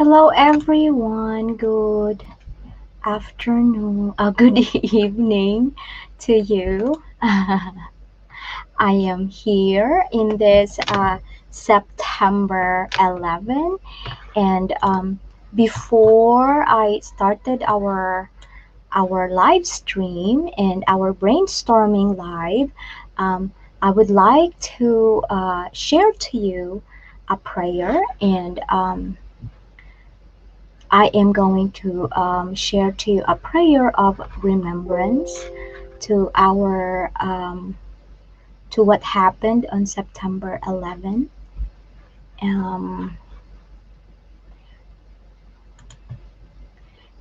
Hello everyone. Good afternoon. Good evening to you. I am here in this September 11, and before I started our live stream and our brainstorming live, um, I would like to share to you a prayer and I am going to share to you a prayer of remembrance to our to what happened on September 11. Um,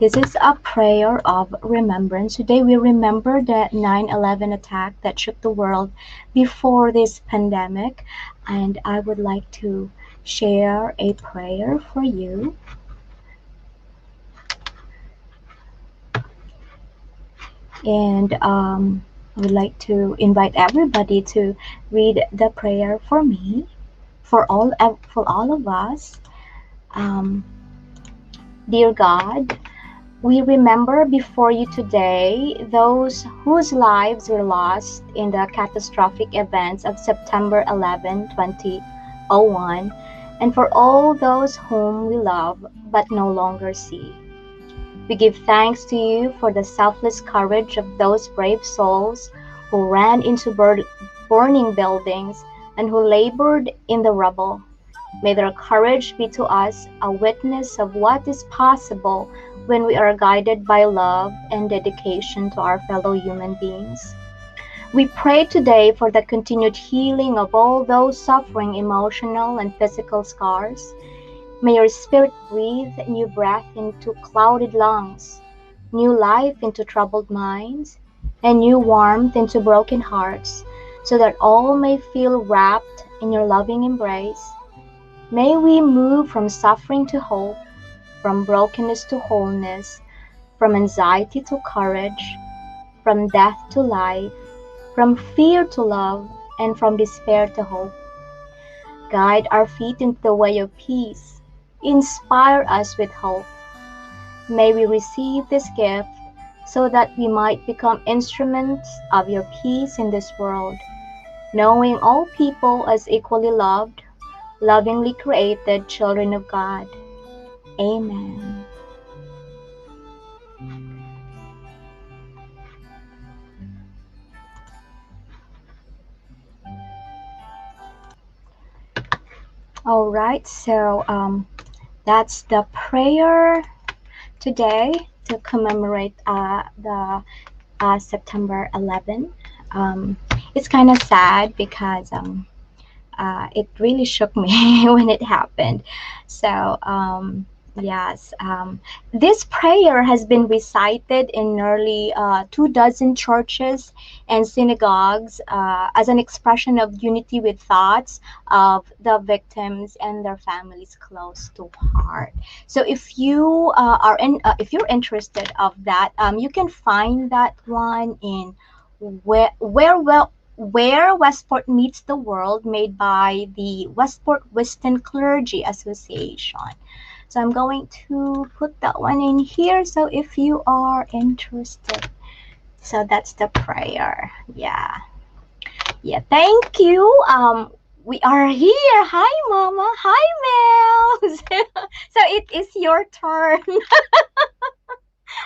this is a prayer of remembrance. Today we remember the 9/11 attack that shook the world before this pandemic, and I would like to share a prayer for you. And I would like to invite everybody to read the prayer for me, for all of us. Um, Dear God, we remember before you today those whose lives were lost in the catastrophic events of September 11, 2001, and for all those whom we love but no longer see. We give thanks to you for the selfless courage of those brave souls who ran into burning buildings and who labored in the rubble. May their courage be to us a witness of what is possible when we are guided by love and dedication to our fellow human beings. We pray today for the continued healing of all those suffering emotional and physical scars. May your spirit breathe new breath into clouded lungs, new life into troubled minds, and new warmth into broken hearts, so that all may feel wrapped in your loving embrace. May we move from suffering to hope, from brokenness to wholeness, from anxiety to courage, from death to life, from fear to love, and from despair to hope. Guide our feet into the way of peace. Inspire us with hope. May we receive this gift so that we might become instruments of your peace in this world, knowing all people as equally loved, lovingly created children of God. Amen. All right, so that's the prayer today to commemorate the September 11. It's kind of sad because it really shook me when it happened. So, yes, this prayer has been recited in nearly 2 dozen churches and synagogues as an expression of unity with thoughts of the victims and their families close to heart. So, if you if you're interested of that, you can find that one in where Westport Meets the World, made by the Westport Weston Clergy Association. So I'm going to put that one in here. So if you are interested, so that's the prayer. Yeah. Yeah. Thank you. We are here. Hi, Mama. Hi, Mel. So it is your turn.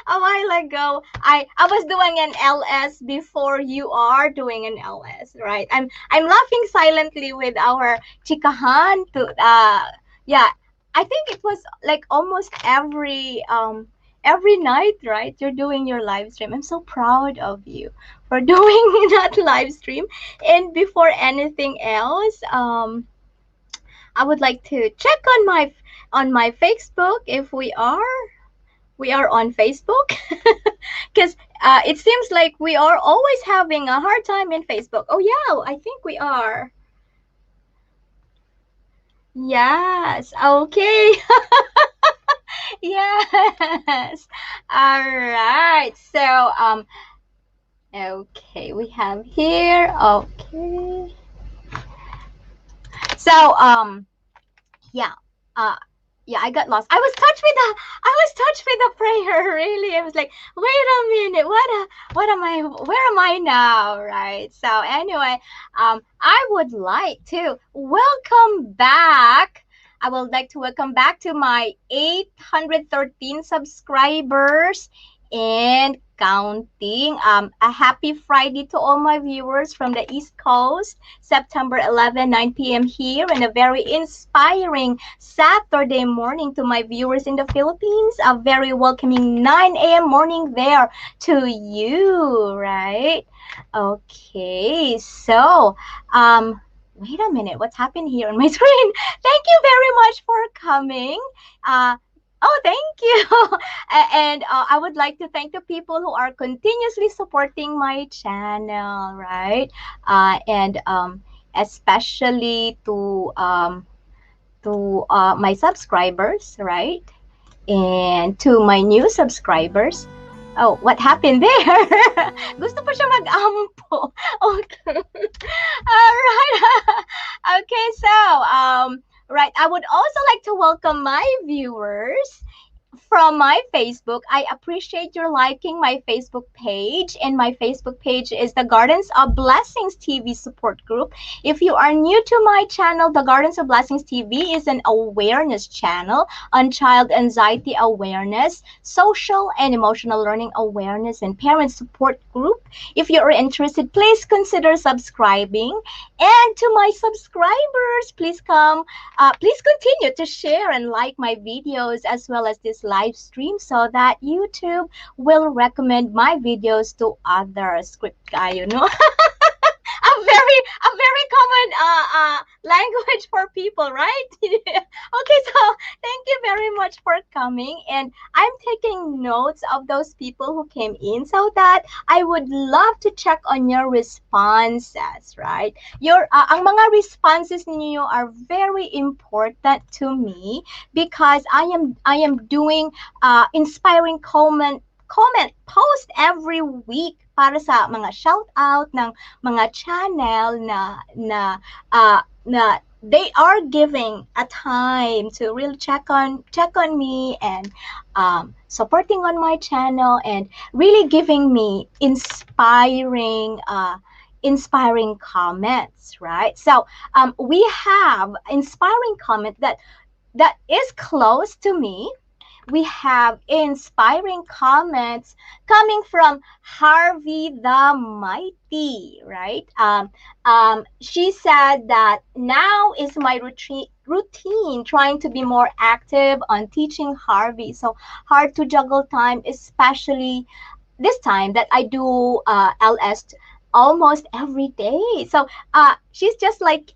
A while ago, I was doing an LS before you are doing an LS, right? I'm laughing silently with our chikahan to yeah. I think it was like almost every night, right? You're doing your live stream. I'm so proud of you for doing that live stream. And before anything else, I would like to check on my Facebook if we are on Facebook, because it seems like we are always having a hard time in Facebook. Oh yeah, I think we are. Yes. Okay. Yes. All right. So okay, we have here. Okay. So yeah. Uh yeah, I got lost. I was touched with the prayer. Really, I was like, wait a minute, what am I? Where am I now? Right. So anyway, I would like to welcome back. I would like to welcome back to my 813 subscribers and counting. A happy Friday to all my viewers from the East Coast. September 11, 9 p.m. here, and a very inspiring Saturday morning to my viewers in the Philippines. A very welcoming 9 a.m. morning there to you, right? Okay, so wait a minute, what's happened here on my screen? Thank you very much for coming. Uh, Oh, thank you. And I would like to thank the people who are continuously supporting my channel, right? And especially to my subscribers, right? And to my new subscribers. Oh, what happened there? Gusto pa siya mag-ampo. Okay. All right. Okay, so right, I would also like to welcome my viewers from my Facebook. I appreciate your liking my Facebook page, and my Facebook page is the Gardens of Blessings TV support group. If you are new to my channel, the Gardens of Blessings TV is an awareness channel on child anxiety awareness, social and emotional learning awareness, and parent support group. If you are interested, please consider subscribing. And to my subscribers, please continue to share and like my videos as well as this live stream so that YouTube will recommend my videos to others. Script kayo, no? A very common language for people, right? Okay, so thank you very much for coming, and I'm taking notes of those people who came in so that I would love to check on your responses, right? Ang mga responses ninyo are very important to me because I am doing inspiring comment post every week para sa mga shout out ng mga channel na they are giving a time to really check on me and supporting on my channel and really giving me inspiring comments, right? So we have inspiring comment that is close to me. We have inspiring comments coming from Harvey the Mighty, right? She said that now is my routine trying to be more active on teaching Harvey. So hard to juggle time, especially this time that I do LS almost every day. So she's just like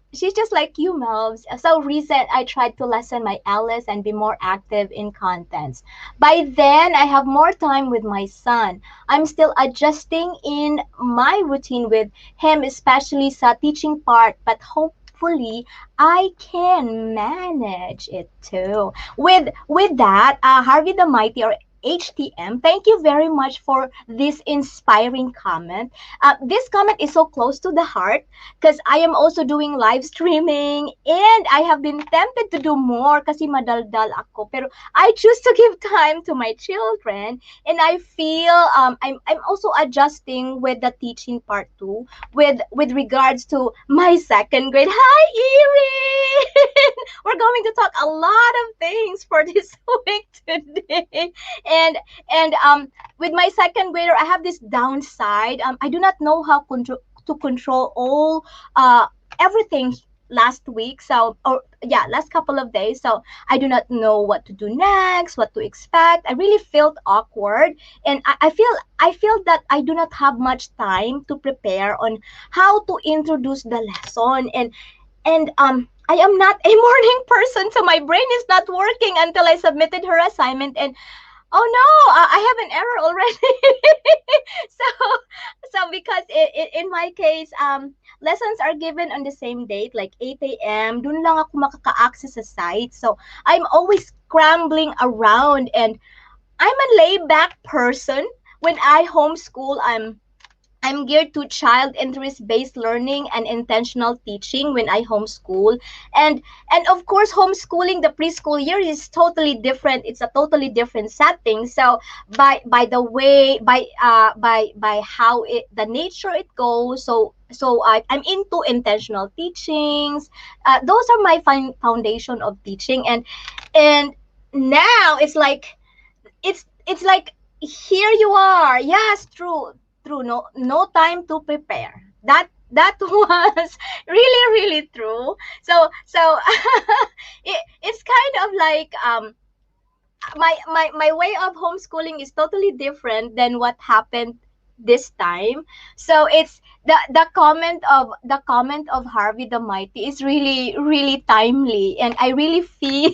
you, Melvs. So recent I tried to lessen my LS and be more active in contents. By then I have more time with my son. I'm still adjusting in my routine with him, especially sa teaching part, but hopefully I can manage it too. With that, Harvey the Mighty or HTM, thank you very much for this inspiring comment. This comment is so close to the heart because I am also doing live streaming and I have been tempted to do more kasi madaldal ako. Pero I choose to give time to my children, and I feel I'm also adjusting with the teaching part too with regards to my second grade. Hi, Erin! We're going to talk a lot of things for this week today. And with my second grader, I have this downside. I do not know how to control all everything last week. So, or yeah, last couple of days. So I do not know what to do next, what to expect. I really felt awkward, and I feel that I do not have much time to prepare on how to introduce the lesson. And I am not a morning person, so my brain is not working until I submitted her assignment. And oh no, I have an error already. so because in my case, lessons are given on the same date, like 8 a.m. Dun lang ako makaka-access sa site. So I'm always scrambling around, and I'm a laid back person. When I homeschool, I'm geared to child interest-based learning and intentional teaching when I homeschool. And of course homeschooling the preschool year is totally different. It's a totally different setting. So by the way by how it the nature it goes. I'm into intentional teachings. Those are my foundation of teaching. And now it's like here you are. Yes, true. No time to prepare. That was really true. So it's kind of like my way of homeschooling is totally different than what happened this time. So it's the comment of Harvey the Mighty is really timely, and I really feel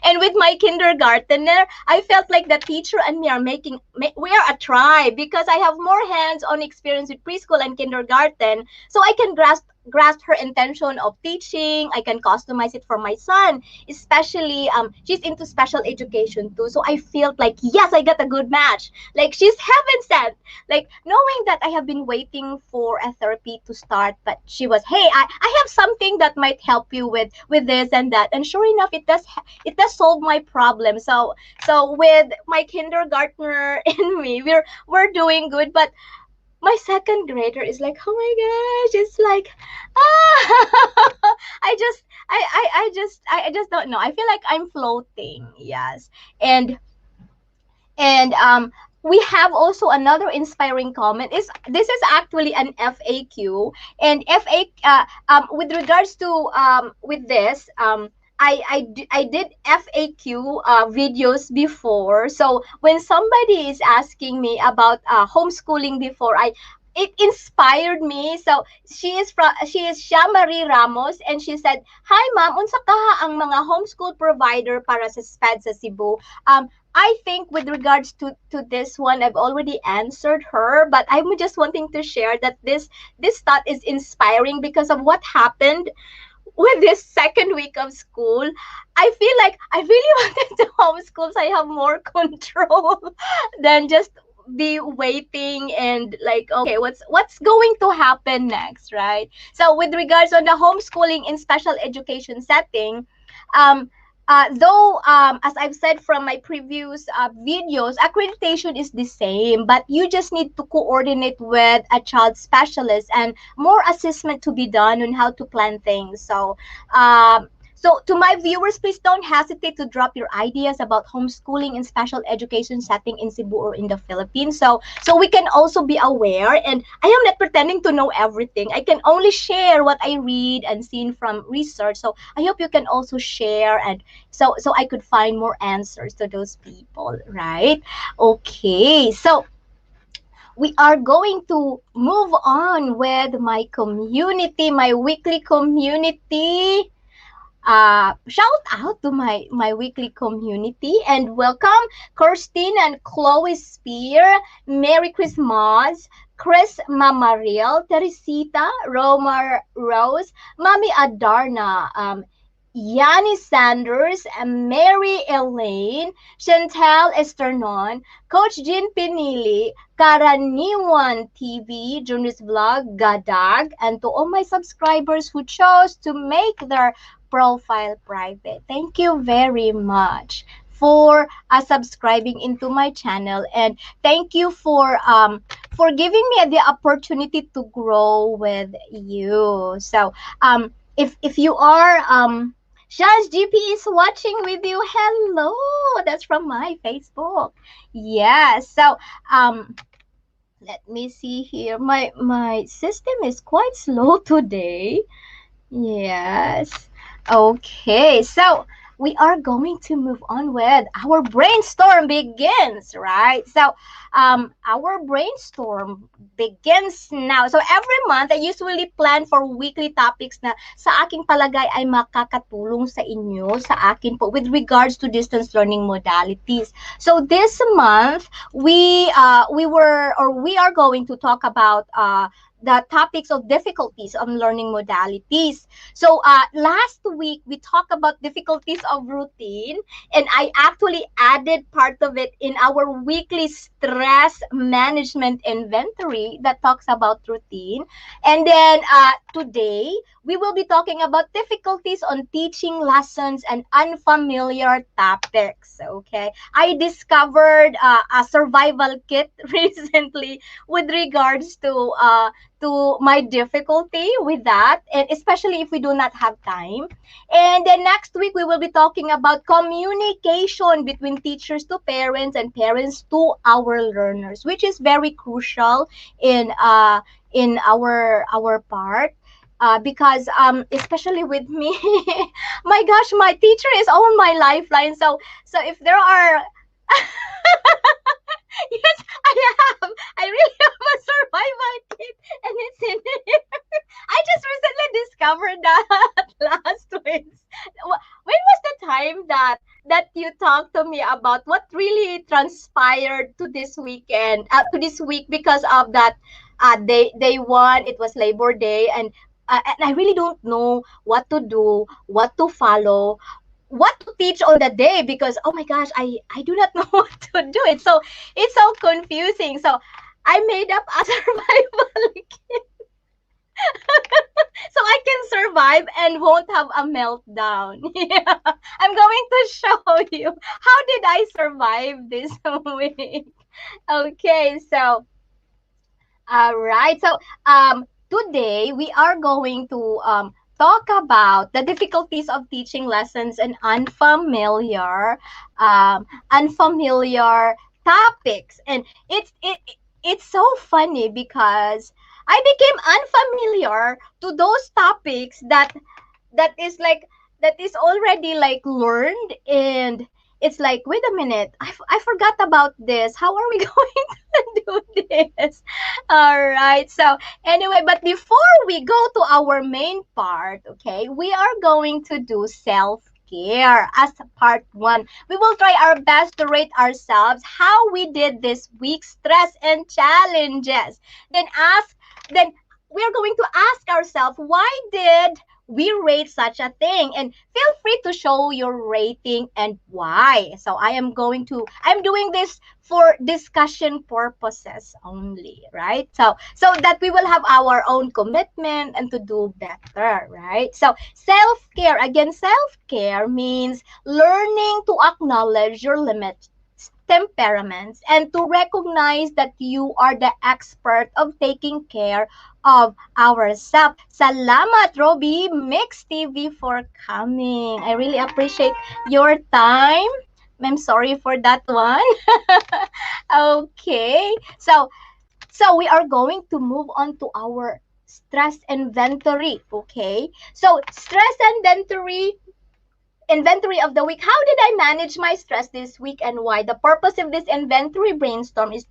and with my kindergartner, I felt like the teacher and me are we are a tribe because I have more hands-on experience with preschool and kindergarten, so I can grasp her intention of teaching. I can customize it for my son, especially she's into special education too. So I felt like yes, I got a good match. Like she's heaven sent. Like knowing that I have been waiting for a therapy to start, but she was, hey, I have something that might help you with this and that, and sure enough, it does solve my problem. So with my kindergartner and me, we're doing good. But my second grader is like, oh my gosh, it's like I just don't know. I feel like I'm floating. Yes. And we have also another inspiring comment. Is this is actually an FAQ, and with regards to with this I did FAQ videos before. So when somebody is asking me about homeschooling before, I it inspired me. So she is Shamari Ramos, and she said, "Hi ma'am, unsa kaha ang mga homeschool provider para sa SPED sa Cebu?" I think with regards to this one, I've already answered her, but I'm just wanting to share that this thought is inspiring because of what happened with this second week of school. I feel like I really wanted to homeschool so I have more control than just be waiting and like, okay, what's going to happen next, right? So with regards on the homeschooling in special education setting, um though as I've said from my previous videos, accreditation is the same, but you just need to coordinate with a child specialist and more assessment to be done on how to plan things. So to my viewers, please don't hesitate to drop your ideas about homeschooling in special education setting in Cebu or in the Philippines. So we can also be aware, and I am not pretending to know everything. I can only share what I read and seen from research. So I hope you can also share, and so I could find more answers to those people, right? Okay. So we are going to move on with my community, my weekly community. Shout out to my weekly community and welcome Kirsten and Chloe Spear, Merry Christmas, Chris Mamaril, Teresita, Roma Rose, Mami Adarna, Yanni Sanders, Mary Elaine, Chantel Esternon, Coach Jean Pinili, Karaniwan TV, Jonas Vlog, Gadag, and to all my subscribers who chose to make their profile private. Thank you very much for subscribing into my channel, and thank you for giving me the opportunity to grow with you. So if you are Shaz GP is watching with you. Hello, that's from my Facebook. Yes. So let me see here. My system is quite slow today. Yes. Okay. So we are going to move on with our brainstorm begins, right? So our brainstorm begins now. So every month I usually plan for weekly topics na sa aking palagay ay makakatulong sa inyo, sa akin po with regards to distance learning modalities. So this month we are going to talk about the topics of difficulties of learning modalities. So last week we talked about difficulties of routine, and I actually added part of it in our weekly stress management inventory that talks about routine. And then today we will be talking about difficulties on teaching lessons and unfamiliar topics. Okay, I discovered a survival kit recently with regards to my difficulty with that, and especially if we do not have time. And then next week we will be talking about communication between teachers to parents and parents to our learners, which is very crucial in our part. Because especially with me, my gosh, my teacher is all my lifeline. So if there are yes, I have. I really have a survival kit, and it's in here. I just recently discovered that last week. When was the time that you talked to me about what really transpired to this weekend, to this week because of that day one? It was Labor Day, and I really don't know what to do, what to follow, what to teach on the day, because oh my gosh, I do not know what to do. It's so confusing. So I made up a survival kit so I can survive and won't have a meltdown. Yeah. I'm going to show you how did I survive this week. Okay, so all right. So today we are going to talk about the difficulties of teaching lessons in unfamiliar topics, and it's so funny because I became unfamiliar to those topics that is like that is already like learned, and it's like, wait a minute, I forgot about this. How are we going to do this? All right. So anyway, but before we go to our main part, okay, we are going to do self-care as part one. We will try our best to rate ourselves how we did this week's stress and challenges. Then we are going to ask ourselves, why did we rate such a thing? And feel free to show your rating and why. So I'm doing this for discussion purposes only, right? So that we will have our own commitment and to do better, right? So self-care, again, self-care means learning to acknowledge your limits, temperaments, and to recognize that you are the expert of taking care of ourselves. Salamat, Robbie Mix TV, for coming. I really appreciate your time. I'm sorry for that one. Okay. So we are going to move on to our stress inventory. Okay. So stress inventory of the week. How did I manage my stress this week and why? The purpose of this inventory brainstorm is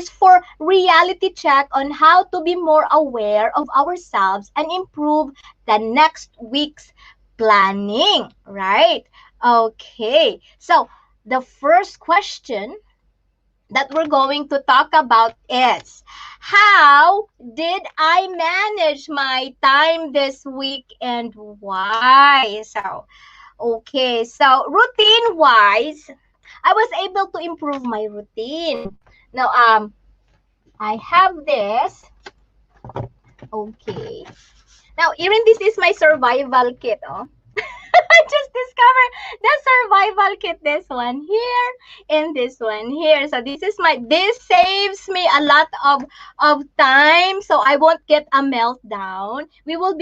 for reality check on how to be more aware of ourselves and improve the next week's planning, right? Okay. So the first question that we're going to talk about is, how did I manage my time this week and why? Okay, so routine wise, I was able to improve my routine. Now, I have this. Okay. Now, even this is my survival kit. Oh. I just discovered the survival kit. This one here and this one here. So this saves me a lot of time, so I won't get a meltdown. We will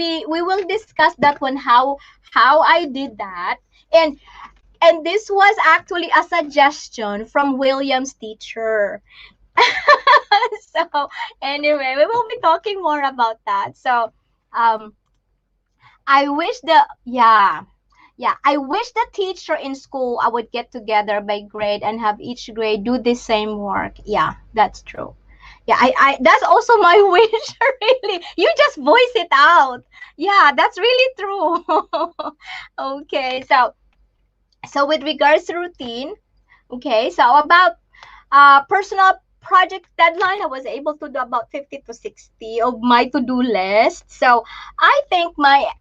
discuss that one, how I did that. And this was actually a suggestion from William's teacher. So anyway, we will be talking more about that. So I wish I wish the teacher in school I would get together by grade and have each grade do the same work. Yeah, that's true. Yeah, I that's also my wish, really. You just voice it out. Yeah, that's really true. Okay, so with regards to routine, okay, so about personal project deadline, I was able to do about 50 to 60 of my to-do list. So I think my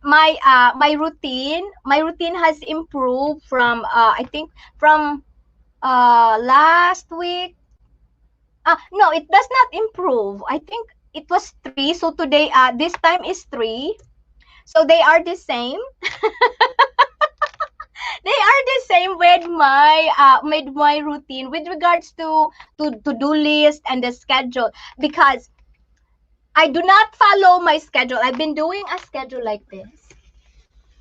routine has improved from I think from last week. No, it does not improve. I think it was 3. So today, this time is 3. So they are the same. They are the same with my routine with regards to do list and the schedule, because I do not follow my schedule. I've been doing a schedule like this.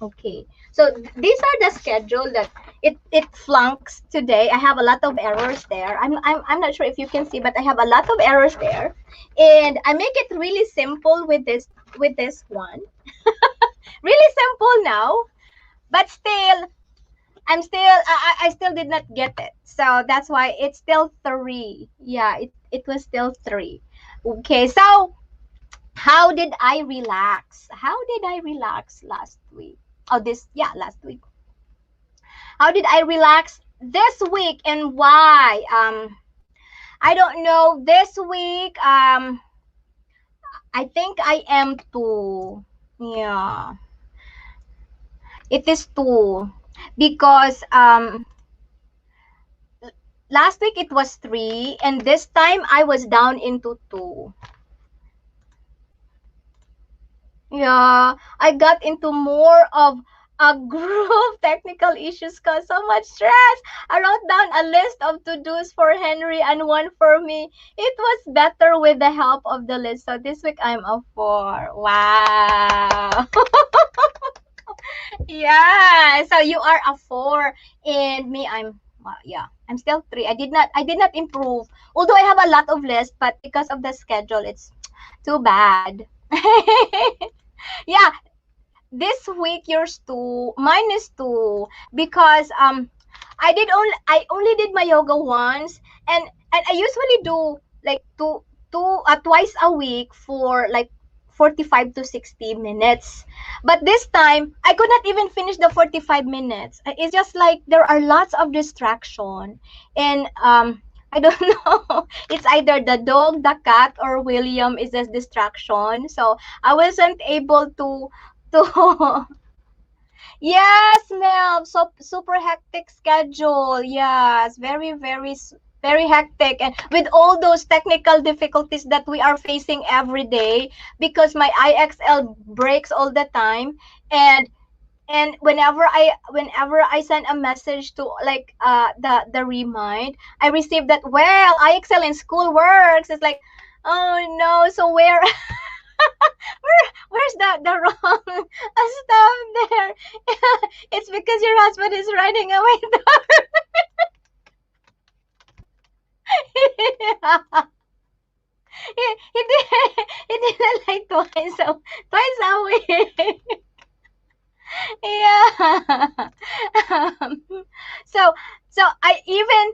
Okay. So these are the schedule that it flunks today. I have a lot of errors there. I'm not sure if you can see, but I have a lot of errors there. And I make it really simple with this one. Really simple now, but still I still did not get it. So that's why it's still 3. Yeah, it was still 3. Okay. So how did I relax? How did I relax last week? Oh, last week. How did I relax this week and why? I don't know. This week, I think I am too. Yeah, it is too, because last week it was 3, and this time I was down into 2. Yeah, I got into more of a group technical issues caused so much stress. I wrote down a list of to-dos for Henry and one for me. It was better with the help of the list. So this week I'm a 4. Wow. Yeah. So you are a 4, and me, I'm still 3. I did not improve. Although I have a lot of lists, but because of the schedule, it's too bad. Yeah, this week yours too, mine is too, because I only did my yoga once, and I usually do like twice a week for like 45 to 60 minutes. But this time I could not even finish the 45 minutes. It's just like there are lots of distraction, and I don't know. It's either the dog, the cat, or William is a distraction. So I wasn't able to yes, Mel. So super hectic schedule. Yes, very hectic, and with all those technical difficulties that we are facing every day, because my IXL breaks all the time, and whenever I send a message to like the remind, I receive that, well, IXL in school works. It's like, oh no. So where's the wrong stuff there? It's because your husband is riding away. he did he did it like twice, so twice a week. Yeah. Um, so so I even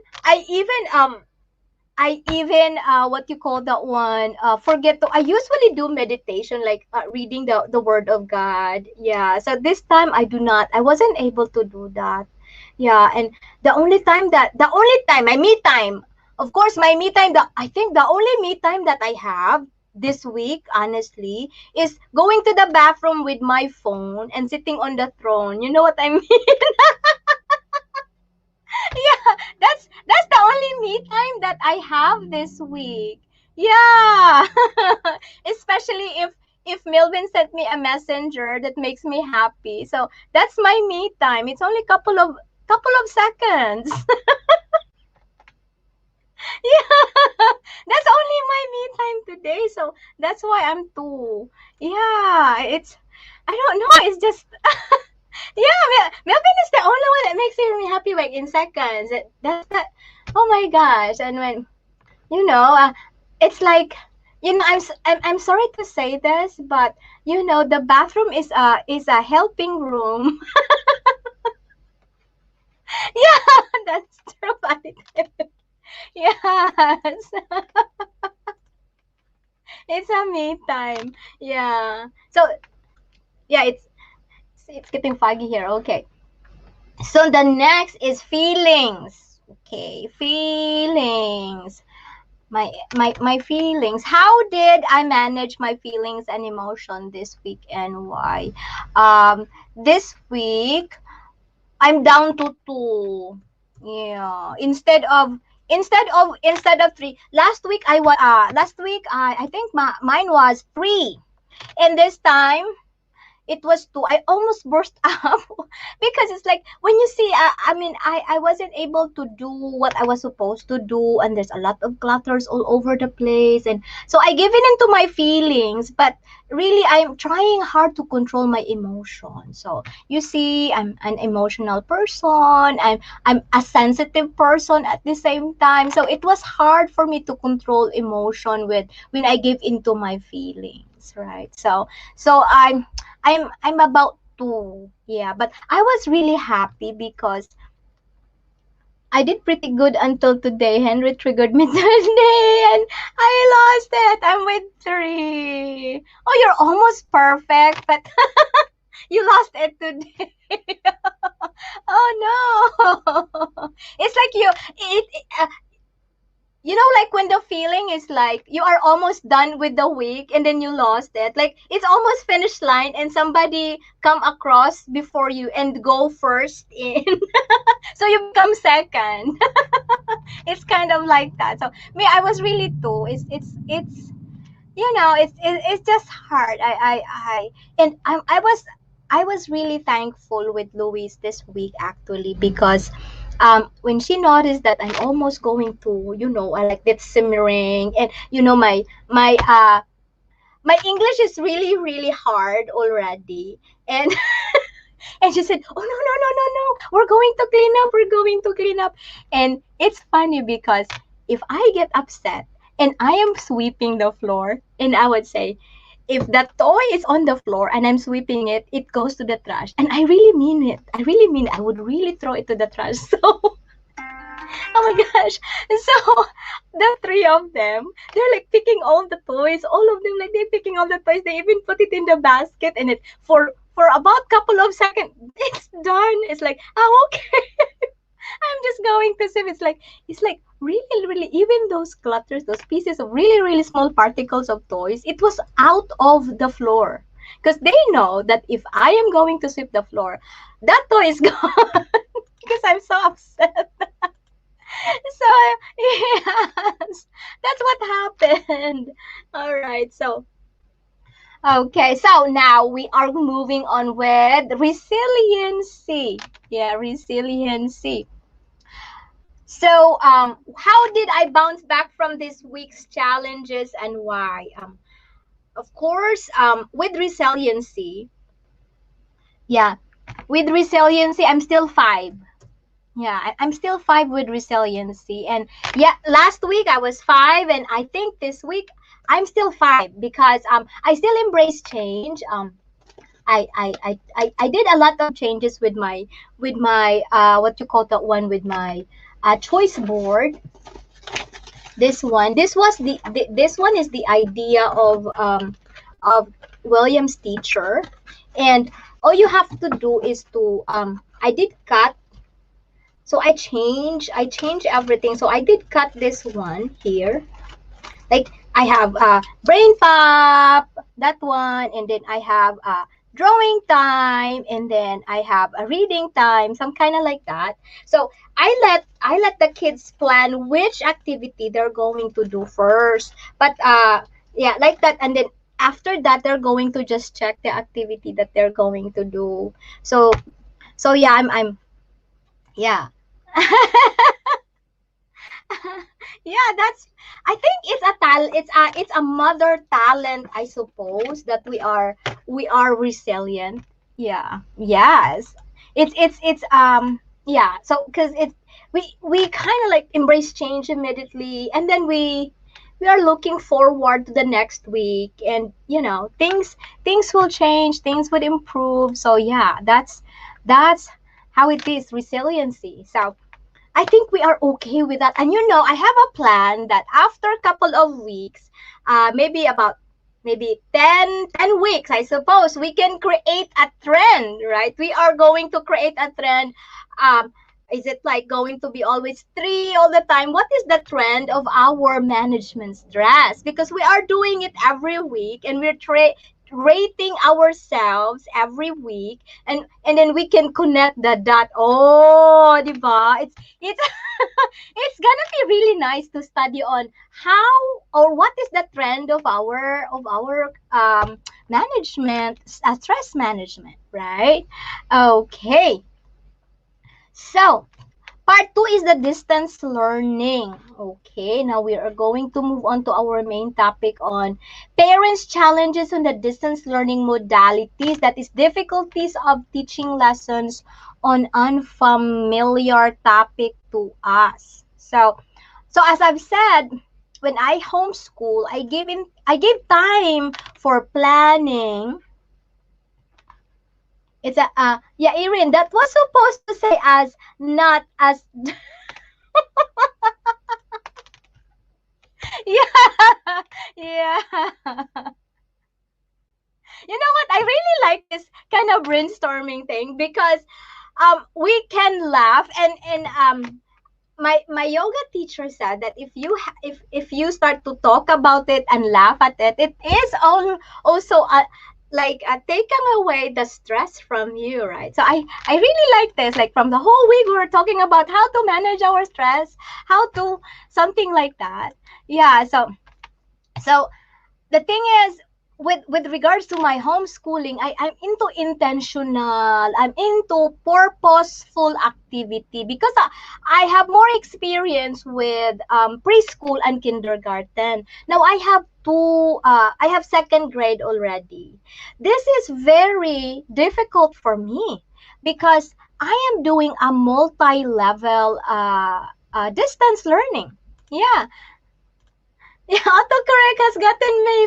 what you call that one, forget to I usually do meditation, like reading the word of God. Yeah. So this time I wasn't able to do that. Yeah. And the only time my me time, of course, my me time, I think the only me time that I have this week, honestly, is going to the bathroom with my phone and sitting on the throne. You know what I mean? Yeah, that's the only me time that I have this week. Yeah. Especially if Melvin sent me a messenger that makes me happy. So that's my me time. It's only couple of seconds. Yeah. That's only my me time today. So that's why I'm too. Yeah, it's I don't know, it's just yeah, Melvin is the only one that makes me happy like in seconds. That's that. Oh my gosh! And when it's like, I'm sorry to say this, but the bathroom is a helping room. Yeah, that's true. Yes, it's a me time. Yeah. So yeah, it's getting foggy here. Okay. So the next is feelings. Okay, feelings. my feelings. How did I manage my feelings and emotion this week and why? This week I'm down to two. Yeah. Instead of three. Last week I think mine was three. And this time it was two. I almost burst up because it's like when you see, I mean, I wasn't able to do what I was supposed to do, and there's a lot of clutters all over the place, and so I give in into my feelings, but really I'm trying hard to control my emotions. So you see, I'm an emotional person. I'm a sensitive person at the same time. So it was hard for me to control emotion with when I give into my feelings, right? So I'm about to, yeah, but I was really happy because I did pretty good until today. Henry triggered me today and I lost it. I'm with three. Oh, you're almost perfect, but you lost it today. Oh no. It's like you know, like when the feeling is like you are almost done with the week and then you lost it, like it's almost finish line and somebody come across before you and go first in so you become second. It's kind of like that. So me, I was really too, it's you know, it's just hard. I was really thankful with Louise this week actually because when she noticed that I'm almost going to, you know, I like that simmering, and you know my English is really really hard already, and and she said, "Oh no no no no no, we're going to clean up, we're going to clean up." And it's funny because if I get upset and I am sweeping the floor, and I would say, if that toy is on the floor and I'm sweeping it, it goes to the trash. And I really mean it. I really mean it. I would really throw it to the trash. So oh my gosh. So the three of them, they're like picking all the toys. All of them, like they're picking all the toys. They even put it in the basket, and it for about couple of seconds, it's done. It's like, oh okay. I'm just going to sip. It's like really, really, even those clutters, those pieces of really, really small particles of toys, it was out of the floor. Because they know that if I am going to sweep the floor, that toy is gone. Because I'm so upset. So yes, that's what happened. All right. So okay. So now we are moving on with resiliency. Yeah, resiliency. So, how did I bounce back from this week's challenges and why? Of course, with resiliency, yeah, with resiliency, I'm still five. Yeah, I'm still five with resiliency. And yeah, last week I was five, and I think this week I'm still five because I still embrace change. I did a lot of changes with my what you call that one, with my choice board. This one is the idea of William's teacher, and all you have to do is to I did cut, so I change everything. So I did cut this one here, like I have brain pop, that one, and then I have drawing time, and then I have a reading time, some kind of like that. So I let the kids plan which activity they're going to do first, but yeah, like that, and then after that they're going to just check the activity that they're going to do. So yeah, I'm yeah. Yeah, that's, I think it's a it's a mother talent, I suppose, that we are resilient. Yeah, yes, it's yeah, so because we kind of like embrace change immediately, and then we are looking forward to the next week, and you know, things will change, things would improve. So yeah, that's how it is, resiliency. So I think we are okay with that. And you know, I have a plan that after a couple of weeks, maybe about maybe 10 weeks, I suppose, we can create a trend, right? We are going to create a trend. Um, Is it like going to be always 3 all the time? What is the trend of our management stress? Because we are doing it every week, and we're rating ourselves every week, and then we can connect the dot. Oh, diba? It's it's gonna be really nice to study on how or what is the trend of our management, stress management, right? Okay, so part two is the distance learning. Okay, now we are going to move on to our main topic on parents' challenges on the distance learning modalities. That is difficulties of teaching lessons on unfamiliar topic to us. So as I've said, when I homeschool, I give time for planning. It's a yeah, Erin, that was supposed to say as not as yeah, yeah. You know what? I really like this kind of brainstorming thing because we can laugh, and my yoga teacher said that if you start to talk about it and laugh at it, it is all also like taking away the stress from you, right? So I really like this. Like from the whole week we were talking about how to manage our stress, how to something like that. Yeah. So the thing is, with regards to my homeschooling, I'm into intentional, I'm into purposeful activity because I have more experience with preschool and kindergarten. Now I have second grade already. This is very difficult for me because I am doing a multi-level distance learning. Yeah, yeah, autocorrect has gotten me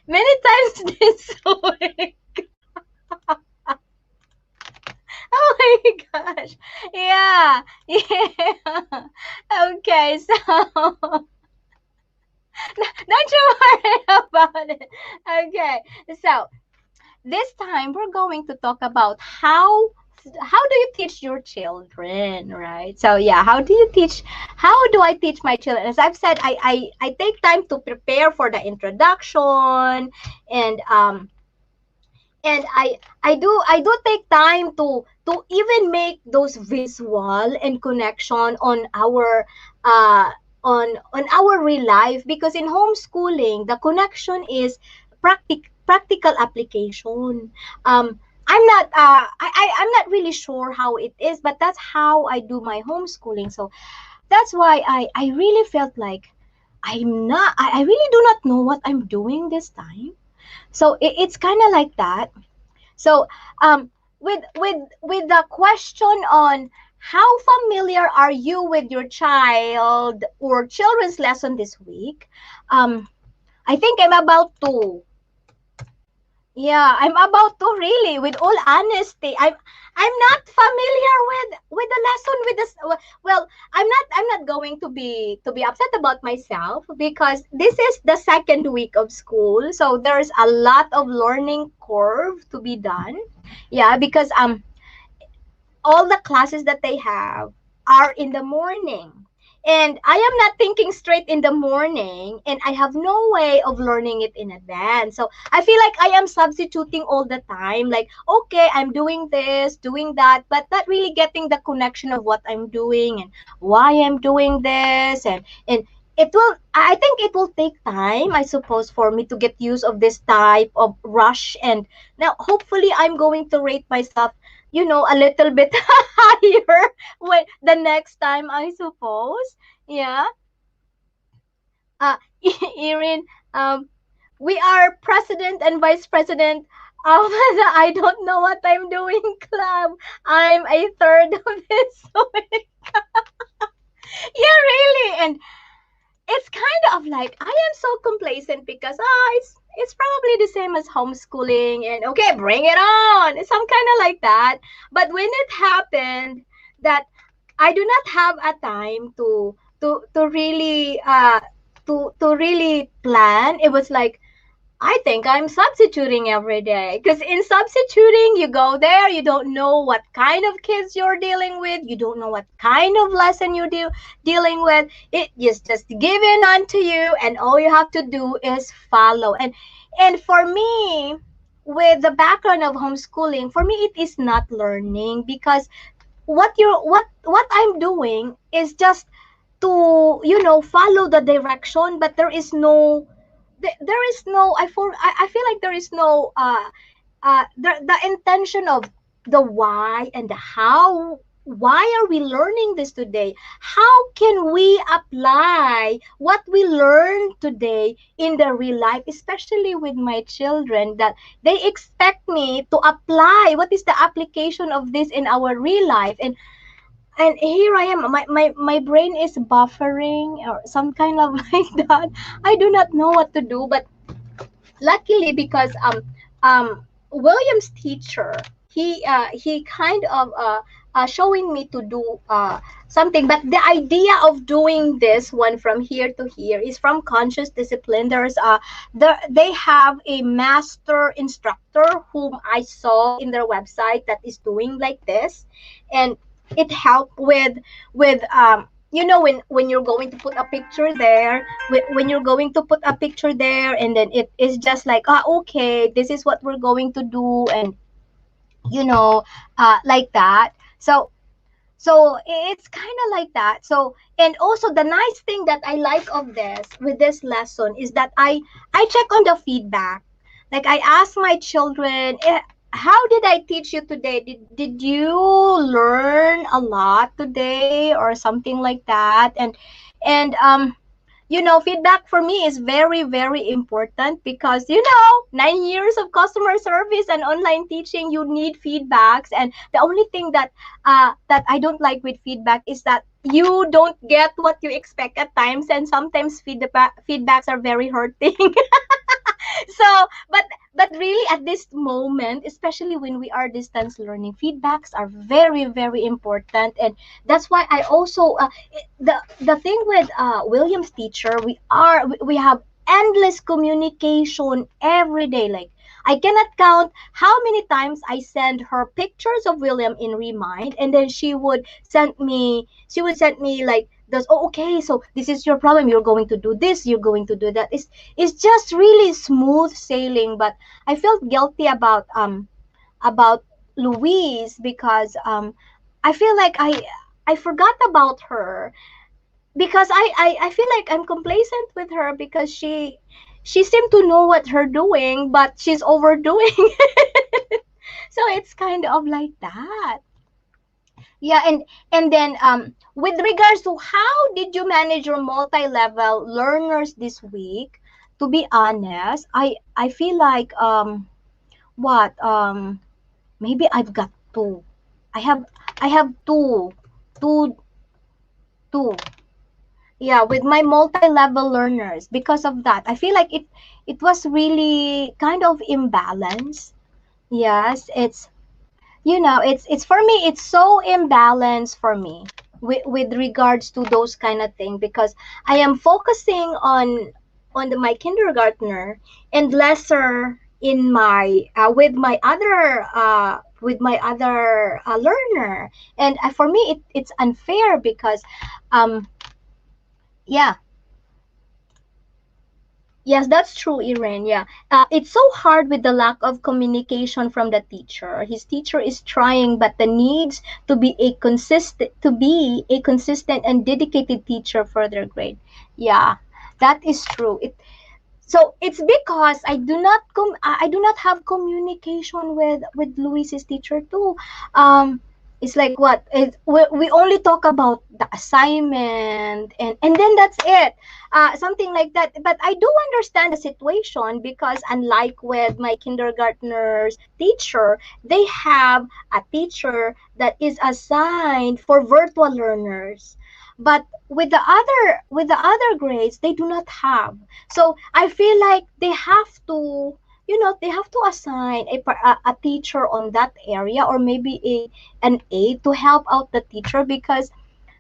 many times this week. Oh my gosh. Yeah. Yeah. Okay, so don't you worry about it. Okay. So this time we're going to talk about how do you teach your children, right? So yeah, how do I teach my children? As I've said, I take time to prepare for the introduction, and and I do take time to even make those visual and connection on uh our real life, because in homeschooling the connection is practical application. I'm not really sure how it is, but that's how I do my homeschooling. So that's why I really felt like I really do not know what I'm doing this time. So it's kind of like that. So with the question on how familiar are you with your child or children's lesson this week, I think I'm about to really, with all honesty, I'm not familiar with the lesson with this. Well, I'm not going to be upset about myself because this is the second week of school, so there's a lot of learning curve to be done. Yeah, because all the classes that they have are in the morning. And I am not thinking straight in the morning, and I have no way of learning it in advance. So I feel like I am substituting all the time. Like, okay, I'm doing this, doing that, but not really getting the connection of what I'm doing and why I'm doing this. And I think it will take time, I suppose, for me to get used of this type of rush. And now hopefully I'm going to rate myself, a little bit higher when the next time, I suppose. Yeah. Uh, Erin, we are president and vice president of the I don't know what I'm doing club. I'm a third of this week. Yeah, really. And it's kind of like I am so complacent because it's probably the same as homeschooling, and okay, bring it on. It's some kind of like that. But when it happened that I do not have a time to really to really plan, it was like I think I'm substituting every day because in substituting, you go there, you don't know what kind of kids you're dealing with, you don't know what kind of lesson you're dealing with. It is just given unto you, and all you have to do is follow. And for me, with the background of homeschooling, for me it is not learning because what I'm doing is just to follow the direction, but there is no I feel like there is no the intention of the why and the how. Why are we learning this today? How can we apply what we learned today in the real life, especially with my children, that they expect me to apply what is the application of this in our real life. And here I am, my brain is buffering or some kind of like that. I do not know what to do, but luckily because William's teacher, he kind of showing me to do something. But the idea of doing this one from here to here is from conscious discipline. They have a master instructor whom I saw in their website that is doing like this, and it helped with when you're going to put a picture there, when you're going to put a picture there, and then it is just like, okay, this is what we're going to do, and you know like that. So it's kind of like that. So, and also the nice thing that I like of this with this lesson is that I check on the feedback. Like I ask my children, how did I teach you today? Did you learn a lot today or something like that? And feedback for me is very, very important because 9 years of customer service and online teaching, you need feedbacks. And the only thing that I don't like with feedback is that you don't get what you expect at times, and sometimes feedbacks are very hurting. So, but really at this moment, especially when we are distance learning, feedbacks are very, very important. And that's why I also the thing with William's teacher, we have endless communication every day. Like I cannot count how many times I send her pictures of William in Remind, and then she would send me like this. Oh, okay, so this is your problem, you're going to do this, you're going to do that. It's just really smooth sailing. But I felt guilty about Louise because I feel like I forgot about her because I feel like I'm complacent with her because she seemed to know what her doing, but she's overdoing. So it's kind of like that. Yeah, and then with regards to how did you manage your multi-level learners this week? To be honest, I feel like what maybe I've got two. I have two two. Yeah, with my multi-level learners. Because of that, I feel like it was really kind of imbalance. Yes, it's for me, it's so imbalanced for me with regards to those kind of thing, because I am focusing my kindergartner and lesser in my with my other learner. And for me it's unfair because um yeah. Yes, that's true, Irene. Yeah. It's so hard with the lack of communication from the teacher. His teacher is trying, but the needs to be a consistent and dedicated teacher for their grade. Yeah, that is true. So it's because I do not have communication with Luis's teacher too. It's like we only talk about the assignment, and then that's it. Something like that. But I do understand the situation because unlike with my kindergartner's teacher, they have a teacher that is assigned for virtual learners. But with the other grades, they do not have. So I feel like they have to assign a teacher on that area, or maybe an aide to help out the teacher, because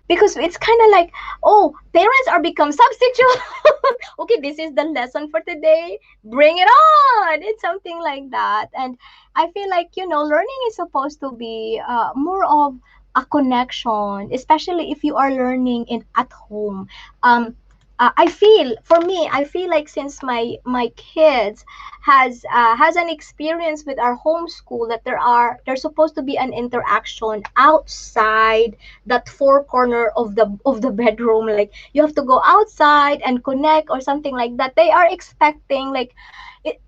because it's kind of like, oh, parents are become substitute. Okay, this is the lesson for today, bring it on. It's something like that. And I feel like, learning is supposed to be more of a connection, especially if you are learning in at home. I feel, for me, I feel like since my kids has an experience with our homeschool, that there's supposed to be an interaction outside that four corner of the bedroom. Like, you have to go outside and connect or something like that. They are expecting, like, it,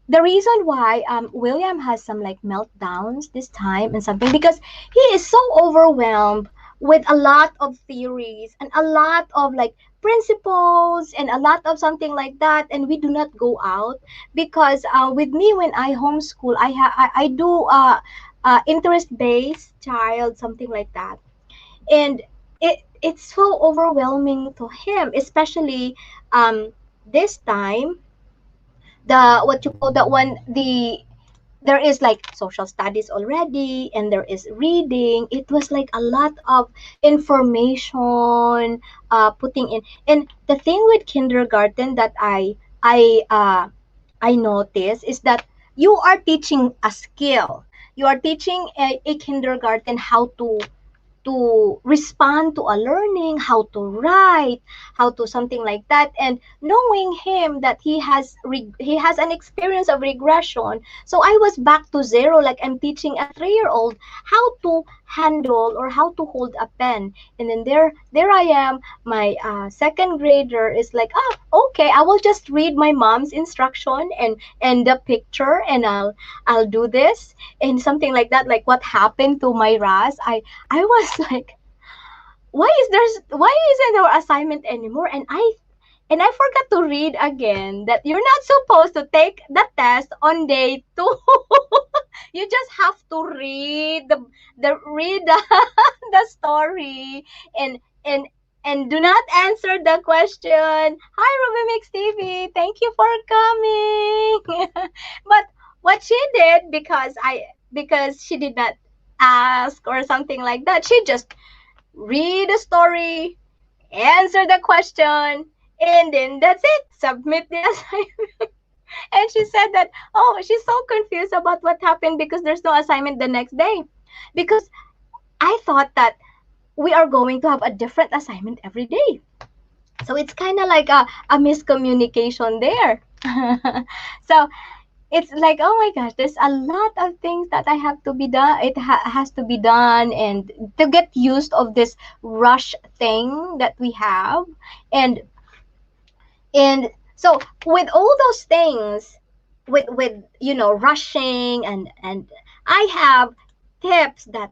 the reason why William has some like meltdowns this time and something, because he is so overwhelmed with a lot of theories and a lot of like principles and a lot of something like that, and we do not go out because with me, when I homeschool, I do interest based child, something like that. And it's so overwhelming to him, especially this time, the what you call that one, there is like social studies already, and there is reading. It was like a lot of information putting in. And the thing with kindergarten that I notice is that you are teaching a skill. You are teaching a kindergarten how to respond to a learning, how to write, how to something like that. And knowing him that he has an experience of regression, so I was back to zero. Like, I'm teaching a 3-year old how to handle or how to hold a pen, and then there I am. My second grader is like, okay, I will just read my mom's instruction and the picture, and I'll do this and something like that. Like, what happened to my Ras, I was like, why isn't there assignment anymore? And I forgot to read again that you're not supposed to take the test on day 2. You just have to read the the story, and and and do not answer the question. Hi, Ruby Mix TV. Thank you for coming. But what she did, because she did not ask or something like that, she just read the story, answer the question, and then that's it. Submit the assignment. And she said that, oh, she's so confused about what happened because there's no assignment the next day. Because I thought that we are going to have a different assignment every day. So it's kind of like a miscommunication there. So it's like, oh my gosh, there's a lot of things that I have to be done. It has to be done, and to get used of this rush thing that we have. And and so with all those things, with rushing, and I have tips that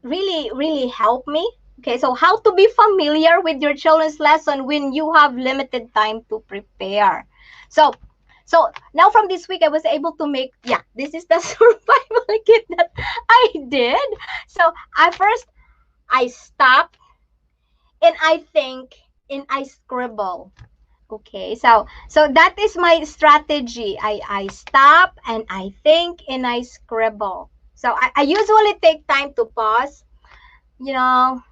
really help me. Okay, so how to be familiar with your children's lesson when you have limited time to prepare. So so now from this week, I was able to make, yeah, this is the survival kit that I did. So I stop, and I think, and I scribble. Okay, so that is my strategy. I stop, and I think, and I scribble. So I usually take time to pause, you know,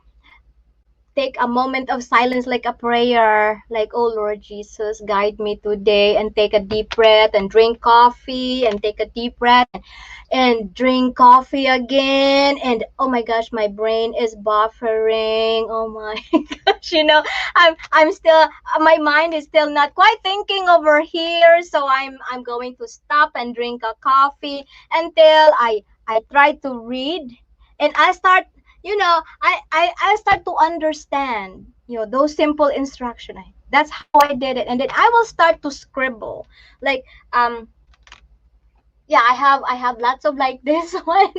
take a moment of silence, like a prayer, like, oh Lord Jesus, guide me today, and take a deep breath, and drink coffee, and take a deep breath, and drink coffee again. And oh my gosh, my brain is buffering. Oh my gosh, I'm still, my mind is still not quite thinking over here. So I'm going to stop and drink a coffee until I try to read, and I start, I start to understand, those simple instruction. That's how I did it. And then I will start to scribble. Like, yeah, I have lots of like this one.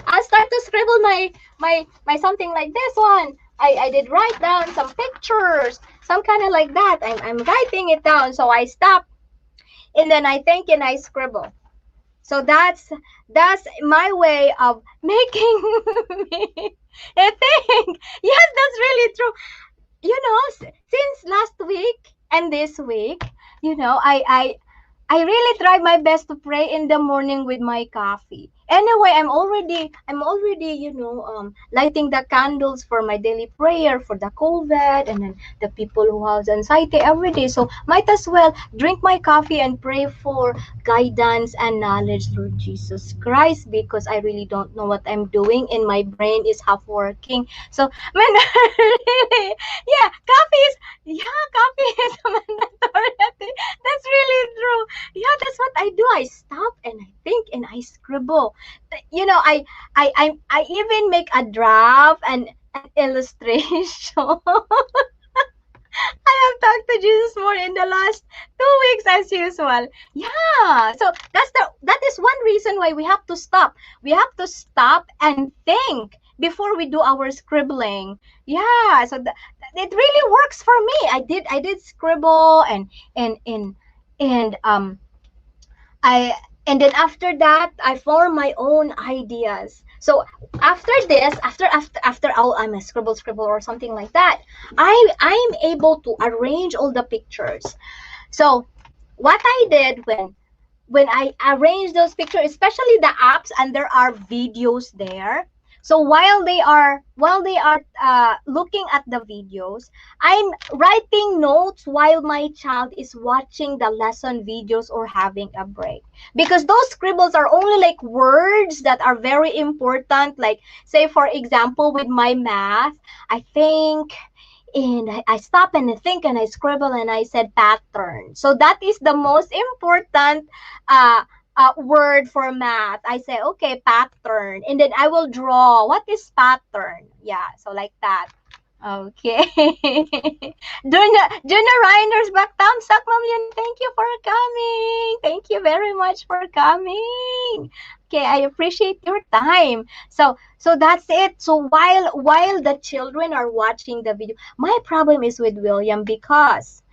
I start to scribble my something like this one. I did write down some pictures, some kind of like that. I'm writing it down. So I stop, and then I think, and I scribble. So that's my way of making me think. Yes, that's really true. Since last week and this week, I really try my best to pray in the morning with my coffee. Anyway, I'm already, lighting the candles for my daily prayer for the COVID, and then the people who have anxiety every day. So might as well drink my coffee and pray for guidance and knowledge, Lord Jesus Christ, because I really don't know what I'm doing and my brain is half working. So man, really, coffee is mandatory. That's really true. Yeah, that's what I do. I stop and I think and I scribble. I even make a draft and an illustration. I have talked to Jesus more in the last 2 weeks as usual. Yeah. So that is one reason why we have to stop. We have to stop and think before we do our scribbling. Yeah. So it really works for me. I did scribble and I and then after that I form my own ideas. So after this, after I'm a scribble or something like that, I'm able to arrange all the pictures. So what I did when I arrange those pictures, especially the apps, and there are videos there. So while they are looking at the videos, I'm writing notes while my child is watching the lesson videos or having a break. Because those scribbles are only like words that are very important. Like say for example with my math, I think and I stop and I think and I scribble and I said pattern. So that is the most important uh, word for math. I say, okay, pattern. And then I will draw. What is pattern? Yeah, so like that. Okay. Junior Reiners back thumbs up, Ma'am Yun. Thank you for coming. Thank you very much for coming. Okay, I appreciate your time. So that's it. So while the children are watching the video, my problem is with William because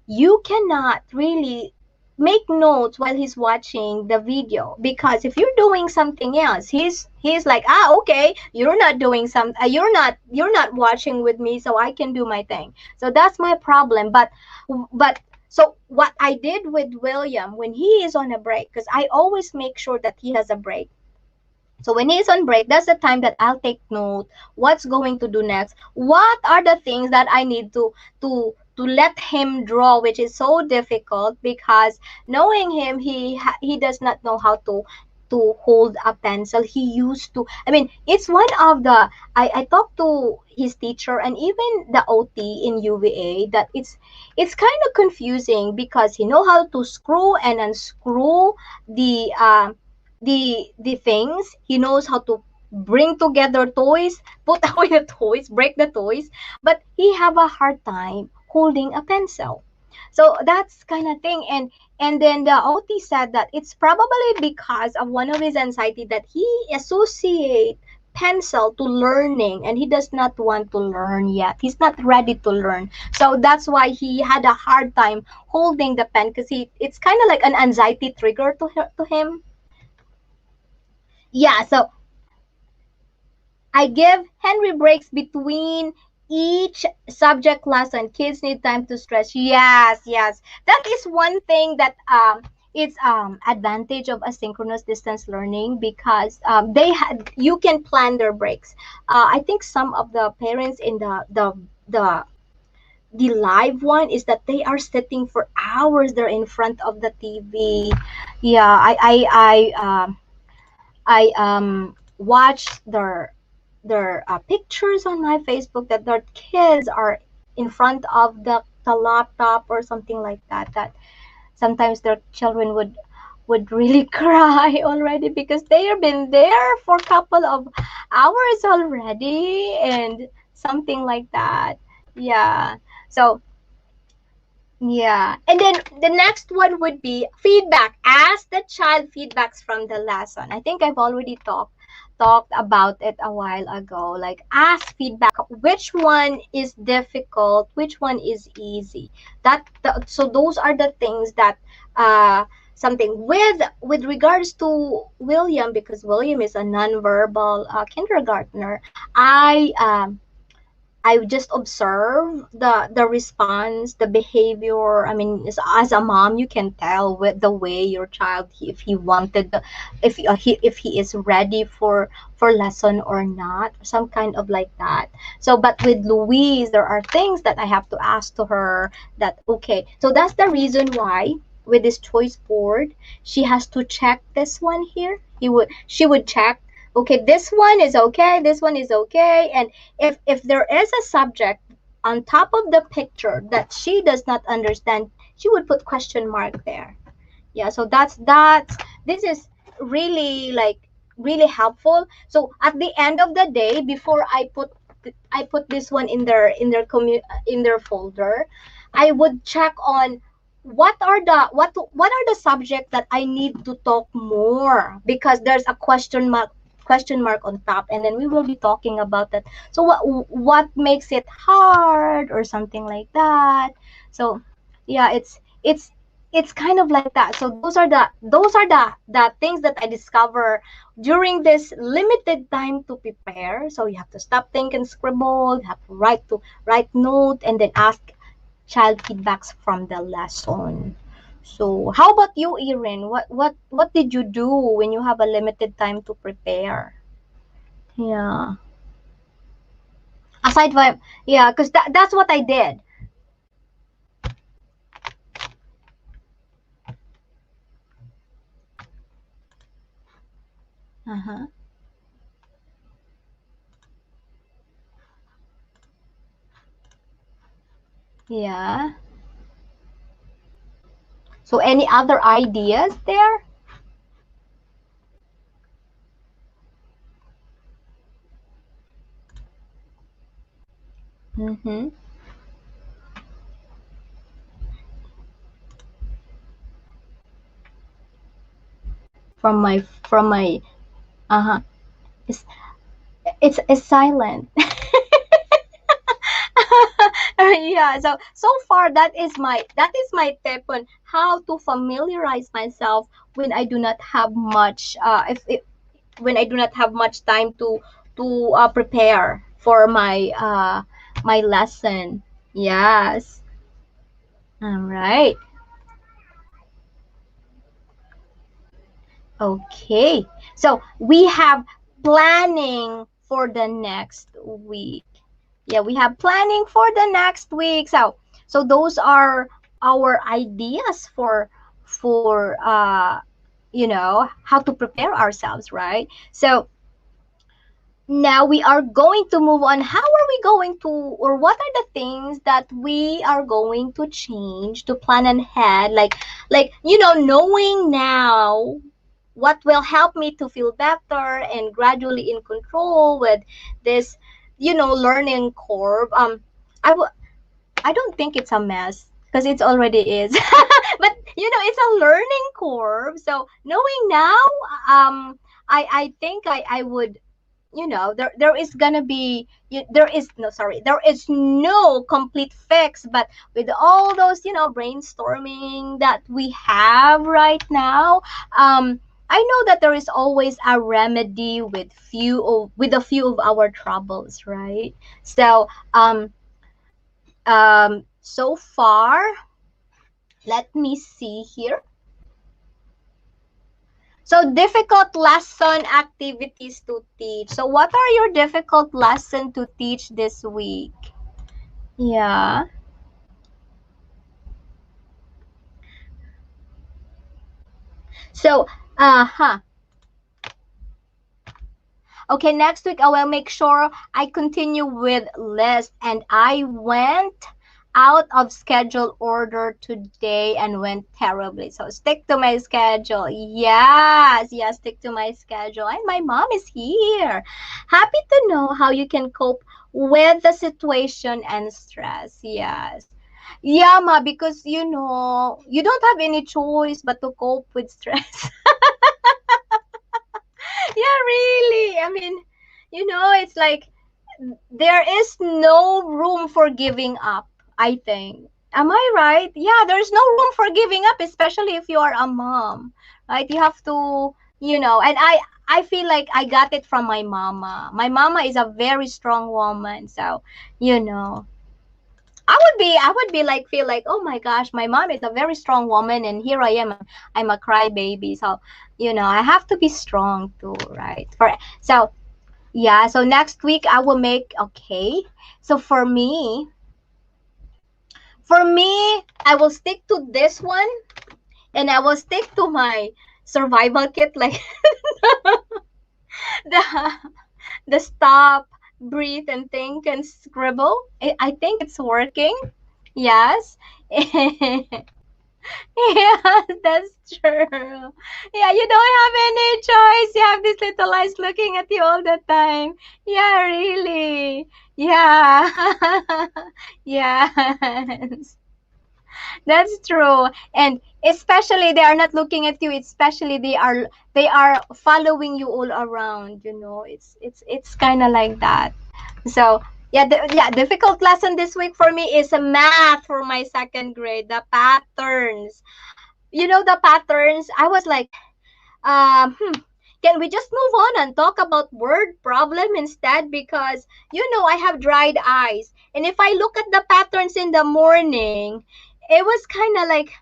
you cannot really make notes while he's watching the video, because if you're doing something else, he's like, okay, you're not doing some you're not watching with me, so I can do my thing. So that's my problem. But so what I did with William when he is on a break, because I always make sure that he has a break. So when he's on break, that's the time that I'll take note what's going to do next. What are the things that I need to let him draw, which is so difficult because knowing him, he does not know how to hold a pencil. He used to. I mean, it's one of the. I talked to his teacher and even the OT in UVA that it's kind of confusing because he know how to screw and unscrew the uh, the things. He knows how to bring together toys, put away the toys, break the toys, but he have a hard time holding a pencil. So that's kind of thing. And then the OT said that it's probably because of one of his anxiety that he associate pencil to learning, and he does not want to learn yet. He's not ready to learn. So that's why he had a hard time holding the pen, because it's kind of like an anxiety trigger to him. Yeah, so I give Henry breaks between each subject lesson. Kids need time to stretch. Yes, yes. That is one thing that it's advantage of asynchronous distance learning, because you can plan their breaks. I think some of the parents in the live one is that they are sitting for hours. They're in front of the TV. Yeah, I watch their pictures on my Facebook that their kids are in front of the laptop or something like that. That sometimes their children would really cry already because they have been there for a couple of hours already and something like that. Yeah. So yeah. And then the next one would be feedback. Ask the child feedbacks from the lesson. I think I've already talked about it a while ago. Like ask feedback. Which one is difficult? Which one is easy? So those are the things that something with regards to William, because William is a nonverbal kindergartner. I I just observe the response, the behavior. I mean, as a mom, you can tell with the way your child, if he wanted, if he is ready for lesson or not, some kind of like that. So, but with Louise, there are things that I have to ask to her. That okay. So that's the reason why with this choice board, she has to check this one here. She would check. Okay, this one is okay. This one is okay, and if there is a subject on top of the picture that she does not understand, she would put question mark there. Yeah, so that's this is really like really helpful. So at the end of the day, before I put this one in their folder, I would check on what are the subject that I need to talk more, because there's a question mark on top, and then we will be talking about that. So what makes it hard or something like that. So yeah, it's kind of like that. So those are the things that I discover during this limited time to prepare. So you have to stop, think, and scribble. You have to write note, and then ask child feedbacks from the lesson. So how about you, Erin? What did you do when you have a limited time to prepare? Yeah. Aside from, yeah, because that's what I did. Uh-huh. Yeah. So any other ideas there? Mm-hmm. From my uh-huh. It's it's silent. Yeah, so far that is my tip on how to familiarize myself when I do not have much if when I do not have much time to prepare for my lesson. Yes. All right. Okay. So we have planning for the next week. Yeah, we have planning for the next week. So those are our ideas for how to prepare ourselves, right? So now we are going to move on. How are we going to, or what are the things that we are going to change to plan ahead? Like knowing now what will help me to feel better and gradually in control with this, learning curve. I will. I don't think it's a mess because it already is. But it's a learning curve. So knowing now, I think I would, there is gonna be there is no, sorry, there is no complete fix, but with all those brainstorming that we have right now, I know that there is always a remedy with a few of our troubles, right? So so far, let me see here. So difficult lesson activities to teach. So what are your difficult lesson to teach this week? Yeah. So, okay, next week I will make sure I continue with list, and I went out of schedule order today and went terribly. So stick to my schedule. Yes, stick to my schedule. And my mom is here. Happy to know how you can cope with the situation and stress. Yes. Yeah, ma, because you don't have any choice but to cope with stress. Yeah, really. I mean, it's like there is no room for giving up, I think. Am I right? Yeah, there's no room for giving up, especially if you are a mom, right? You have to, and I feel like I got it from my mama. My mama is a very strong woman, so you know, I would be like feel like, oh my gosh, my mom is a very strong woman, and here I am, I'm a crybaby. So you know, I have to be strong too, right? For so yeah, so next week I will make okay. So for me, I will stick to this one, and I will stick to my survival kit, like the the stop, breathe, and think and scribble. I think it's working. Yes. Yeah, that's true. Yeah, you don't have any choice. You have these little eyes looking at you all the time. Yeah, really. Yeah. Yes. That's true. And especially they are not looking at you, especially they are following you all around, you know. It's kind of like that. So, yeah, difficult lesson this week for me is a math for my second grade, the patterns. You know the patterns. I was like, um, hmm, can we just move on and talk about word problem instead? Because I have dried eyes, and if I look at the patterns in the morning, it was kind of like,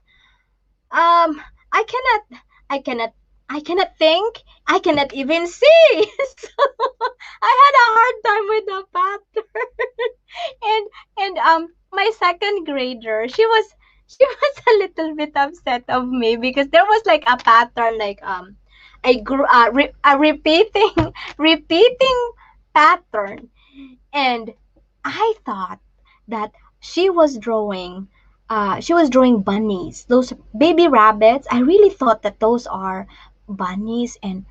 um, I cannot, I cannot, I cannot think, I cannot even see. So I had a hard time with the pattern. And my second grader, she was a little bit upset of me because there was like a pattern, like a repeating repeating pattern. And I thought that she was drawing bunnies, those baby rabbits. I really thought that those are bunnies. And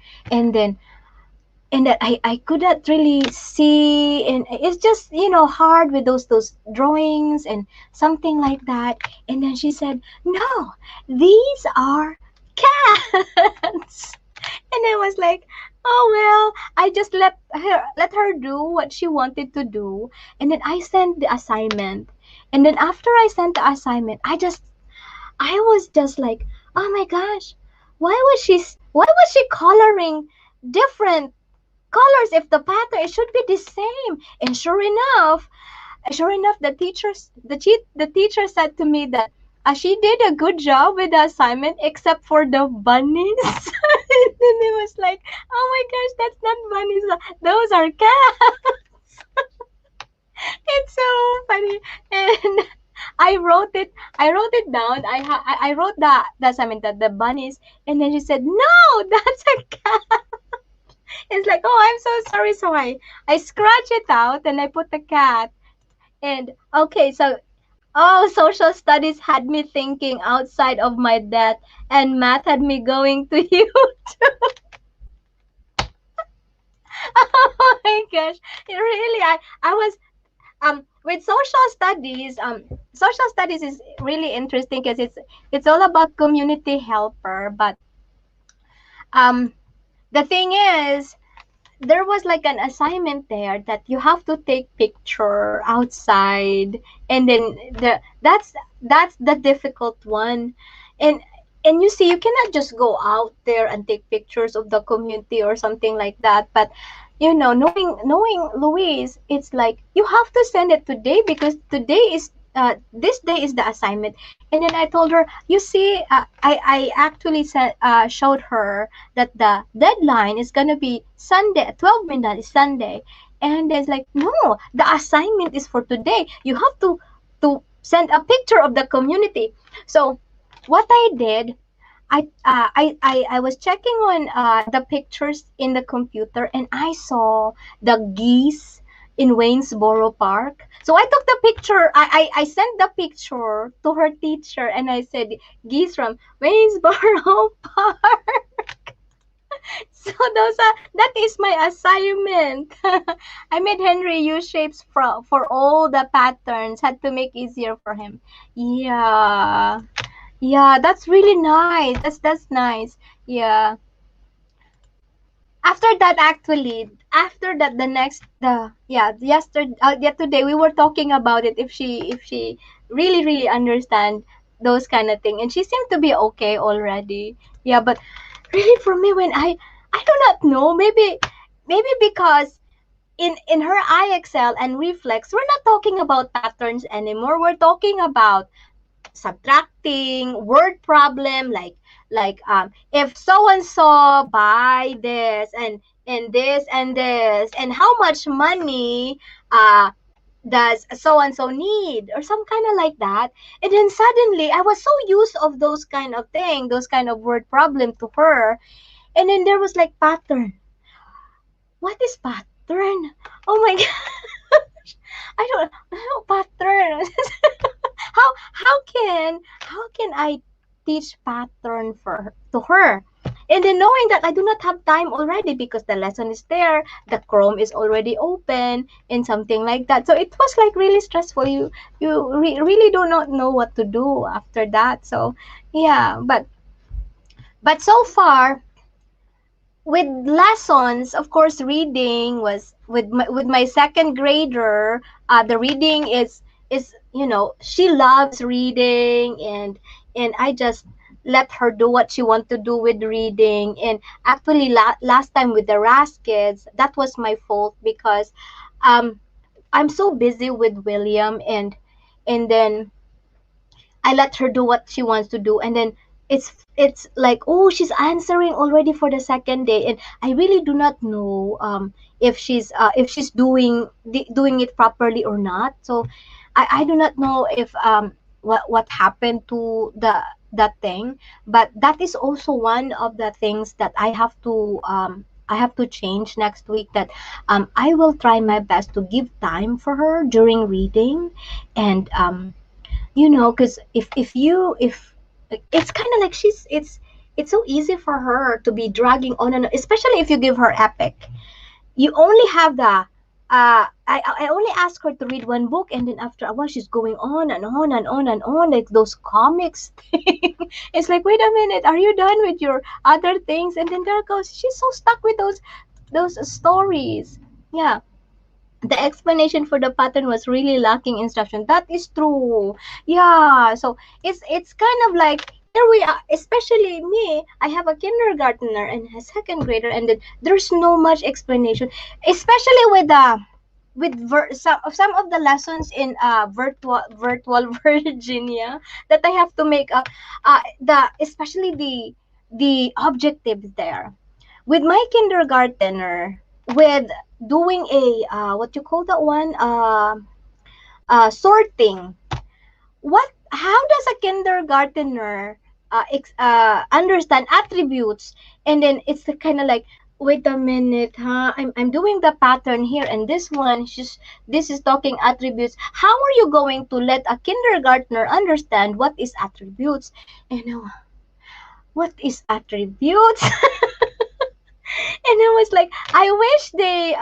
that I could not really see, and it's just hard with those drawings and something like that. And then she said, no, these are cats. And I was like, oh well, I just let her do what she wanted to do. And then I sent the assignment. And then after I sent the assignment, I was just like, oh my gosh, why was she coloring different colors if the pattern, it should be the same? And sure enough, the teacher said to me that she did a good job with the assignment except for the bunnies. And then it was like, oh my gosh, that's not bunnies, those are cats. It's so funny. And I wrote it down. I wrote the assignment, that the bunnies. And then she said, no, that's a cat. It's like, oh, I'm so sorry. So I scratch it out and I put the cat. And okay, so social studies had me thinking outside of my depth, and math had me going to you. Oh my gosh. Really, I was with social studies is really interesting because it's all about community helper. But um the thing is, there was like an assignment there that you have to take picture outside. And then that's the difficult one. And and you see, you cannot just go out there and take pictures of the community or something like that. But knowing Louise, it's like you have to send it today because today is this day is the assignment. And then I told her, you see, I actually showed her that the deadline is gonna be Sunday at 12 midnight is Sunday. And it's like, no, the assignment is for today. You have to send a picture of the community. So what I did, I was checking on the pictures in the computer, and I saw the geese in Waynesboro Park. So I took the picture. I sent the picture to her teacher, and I said, geese from Waynesboro Park. So that is my assignment. I made Henry use shapes for all the patterns. Had to make easier for him. Yeah. Yeah, that's really nice. That's nice. Yeah. After that, the next the yeah yesterday today we were talking about it, if she really understand those kind of thing, and she seemed to be okay already. Yeah, but really for me, when I I do not know. Maybe because in her IXL and reflex, we're not talking about patterns anymore. We're talking about subtracting, word problem, like if so and so buy this and this and this, and how much money uh does so and so need, or some kind of like that. And then suddenly I was so used of those kind of thing, those kind of word problem to her. And then there was like pattern. What is pattern? Oh my gosh. I don't know pattern. How can I teach pattern to her? And then knowing that I do not have time already because the lesson is there, the Chrome is already open and something like that. So it was like really stressful. Really do not know what to do after that. So yeah, but so far with lessons, of course, reading was with my second grader. The reading is she loves reading, and I just let her do what she wants to do with reading. And actually, last time with the RAS kids, that was my fault because um I'm so busy with William, and then I let her do what she wants to do, and then it's like, oh, she's answering already for the second day, and I really do not know if she's doing it properly or not. So I do not know if what happened to that thing, but that is also one of the things that I have to change next week. That I will try my best to give time for her during reading, and because if it's kind of like it's so easy for her to be dragging on, and especially if you give her epic. You only have the I only ask her to read one book, and then after a while she's going on and on and on and on, like those comics thing. It's like, wait a minute, are you done with your other things? And then there goes, she's so stuck with those stories. Yeah, the explanation for the pattern was really lacking instruction. That is true. Yeah, so it's kind of like, here we are, especially me. I have a kindergartner and a second grader, and then there's no much explanation, especially some of the lessons in virtual Virginia, that I have to make up the especially the objectives there with my kindergartner, with doing a what you call that one, sorting. What How does a kindergartner understand attributes? And then it's the kind of like, wait a minute, huh, I'm doing the pattern here, and this is talking attributes. How are you going to let a kindergartner understand what is attributes? And what is attributes? And I was like, I wish they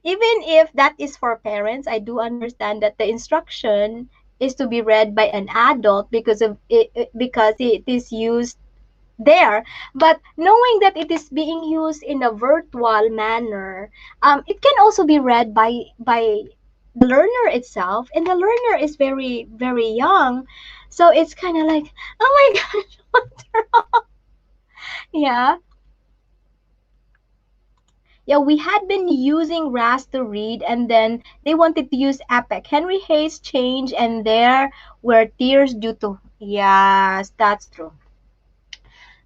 even if that is for parents, I do understand that the instruction is to be read by an adult because it is used there. But knowing that it is being used in a virtual manner, it can also be read by the learner itself, and the learner is very very young. So it's kind of like, oh my gosh, what's wrong? Yeah. Yeah, we had been using RAS to read, and then they wanted to use Epic. Henry Hayes changed, and there were tears due to. Yes, that's true.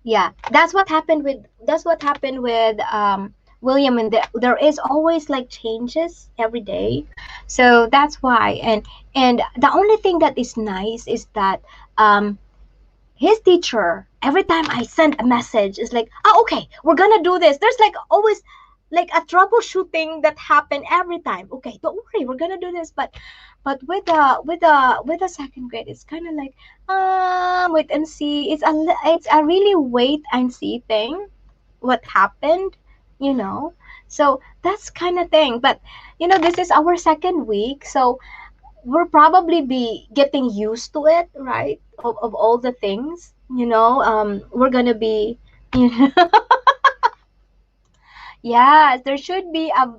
Yeah, that's what happened with William, and there is always like changes every day. So that's why. And the only thing that is nice is that his teacher, every time I send a message, is like, oh, okay, we're gonna do this. There's like always like a troubleshooting that happen every time. Okay, don't worry, we're gonna do this. But with the second grade, it's kind of like, wait and see. It's a really wait and see thing. What happened, you know? So that's kind of thing. But this is our second week, so we'll probably be getting used to it, right? Of all the things, we're gonna be, you know, yes, there should be a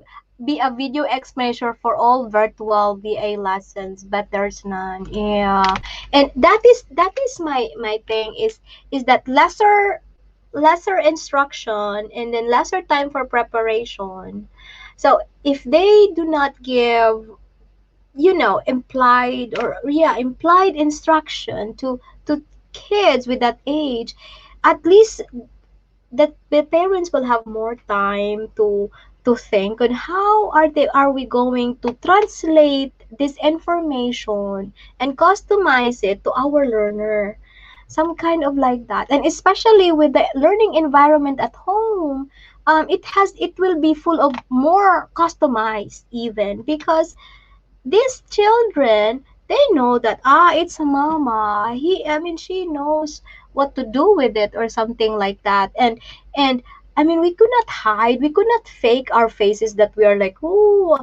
video explanation for all virtual VA lessons, but there's none. Yeah, and that is my thing is that lesser. lesser instruction and then lesser time for preparation. So if they do not give, implied instruction to kids with that age, at least that the parents will have more time to think on how are we going to translate this information and customize it to our learner, some kind of like that. And especially with the learning environment at home, it will be full of more customized, even because these children, they know that, it's a mama, she knows what to do with it or something like that. And we could not hide, we could not fake our faces that we are like, oh,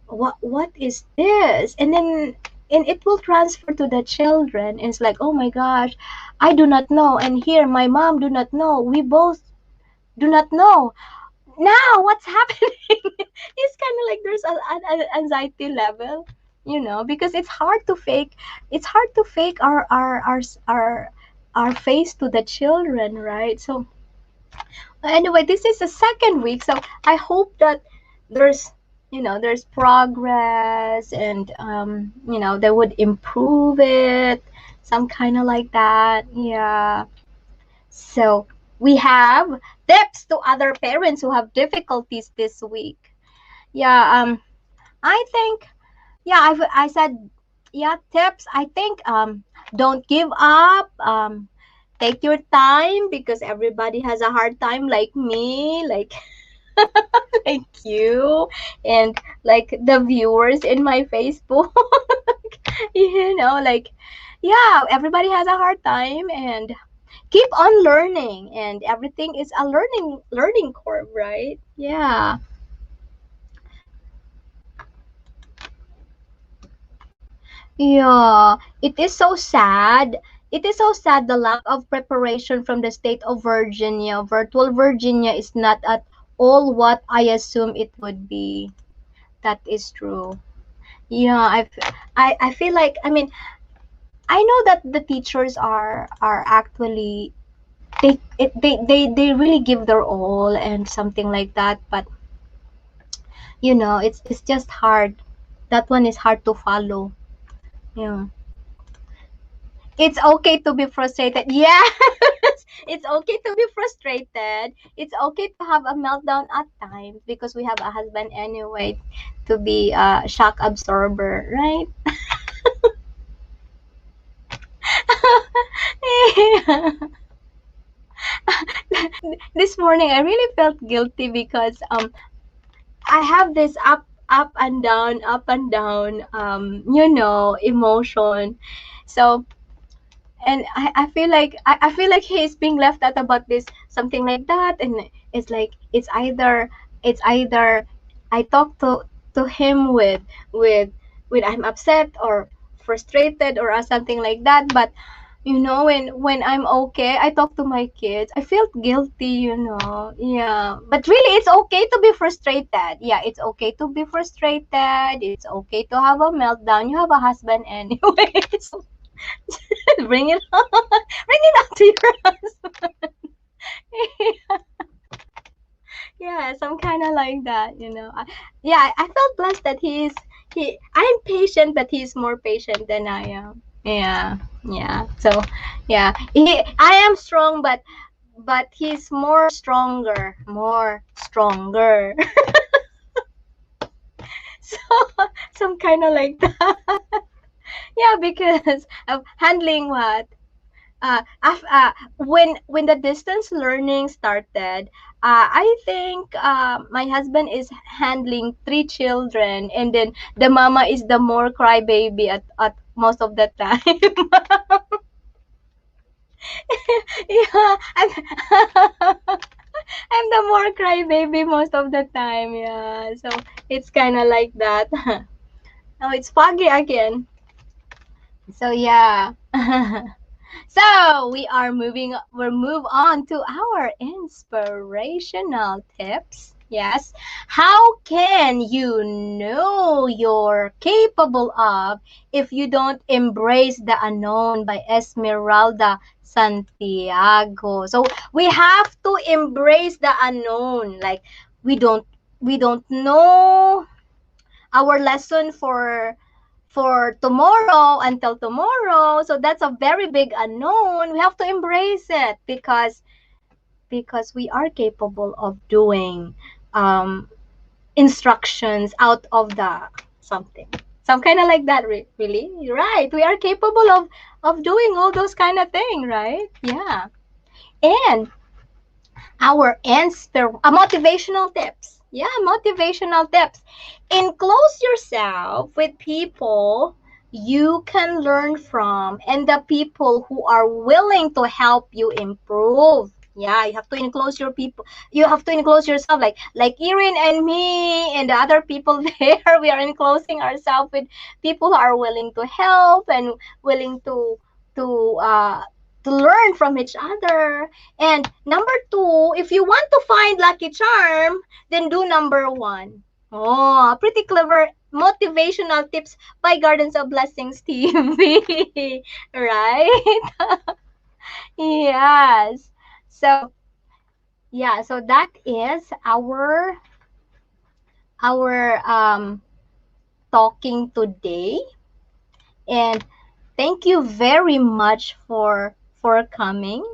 what is this? And it will transfer to the children. It's like, oh my gosh, I do not know, and here my mom do not know, we both do not know now what's happening. It's kind of like there's an anxiety level, because it's hard to fake our face to the children, right? So anyway, this is the second week, so I hope that there's there's progress, and they would improve it, some kind of like that. Yeah. So we have tips to other parents who have difficulties this week. Yeah, I think, yeah, I said, yeah, tips. I think, don't give up. Take your time, because everybody has a hard time, like me, like like you, and like the viewers in my Facebook. Like, yeah, everybody has a hard time, and keep on learning, and everything is a learning curve, right? Yeah. Yeah, it is so sad. It is so sad, the lack of preparation from the state of Virginia. Virtual Virginia is not at all what I assume it would be. That is true. Yeah, I feel like, I know that the teachers are actually, they really give their all and something like that, but it's just hard. That one is hard to follow. Yeah. It's okay to be frustrated. Yes, it's okay to be frustrated. It's okay to have a meltdown at times, because we have a husband anyway to be a shock absorber, right? Yeah. This morning I really felt guilty, because I have this up and down, emotion. So, and I feel like he's being left out about this, something like that. And it's like, it's either I talk to him with with I'm upset or frustrated or something like that. But when I'm okay, I talk to my kids, I felt guilty. Yeah, but really, it's okay to be frustrated. Yeah, it's okay to be frustrated, it's okay to have a meltdown. You have a husband anyway. So bring it on. Bring it on to your husband. Yeah, some kind of like that. Yeah, I felt blessed that I'm patient, but he's more patient than I am. Yeah, yeah. So, yeah, I am strong, but he's more stronger. So, some kind of like that. Yeah, because of handling what when the distance learning started, I think my husband is handling three children, and then the mama is the more crybaby at most of the time. Yeah, I'm the more crybaby most of the time. Yeah, so it's kind of like that. Oh, it's foggy again. So yeah. So we'll move on to our inspirational tips. Yes. How can you know you're capable of if you don't embrace the unknown, by Esmeralda Santiago. So we have to embrace the unknown. Like we don't we don't know our lesson for tomorrow until tomorrow. So that's a very big unknown. We have to embrace it because we are capable of doing um, instructions out of the something. Some kind of like that, really. Right. We are capable of doing all those kind of things, right? Yeah. And our motivational tips. Yeah, motivational tips. Enclose yourself with people you can learn from and the people who are willing to help you improve. Yeah, you have to enclose your people. You have to enclose yourself like Erin and me and the other people there. We are enclosing ourselves with people who are willing to help and willing to uh to learn from each other. And number two, if you want to find lucky charm, then do number one. Oh, pretty clever motivational tips by Gardens of Blessings TV. Right? Yes. So, yeah, so that is our talking today. And thank you very much for coming.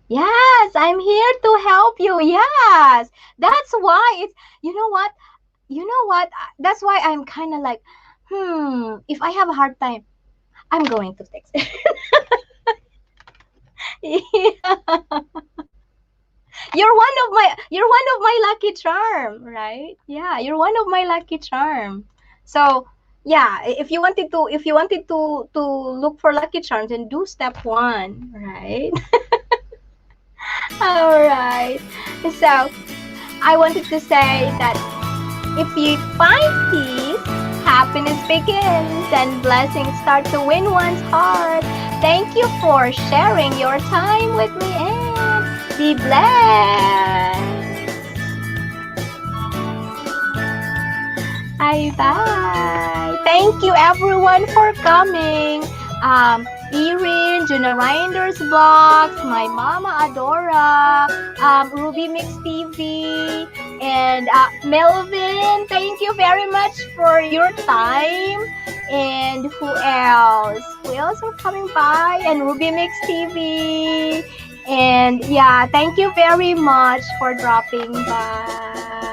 Yes, I'm here to help you. Yes. That's why it's you know what? That's why I'm kind of like, if I have a hard time, I'm going to text. Yeah. You're one of my lucky charm, right? Yeah, you're one of my lucky charm. So yeah, if you wanted to look for lucky charms, then do step one, right? All right. So I wanted to say that if you find peace, happiness begins and blessings start to win one's heart. Thank you for sharing your time with me and be blessed. Bye bye. Thank you everyone for coming. Erin, Juna Rinder's Vlogs, my Mama Adora, Ruby Mix TV, and Melvin. Thank you very much for your time. And who else? Who else are coming by? And Ruby Mix TV. And yeah, thank you very much for dropping by.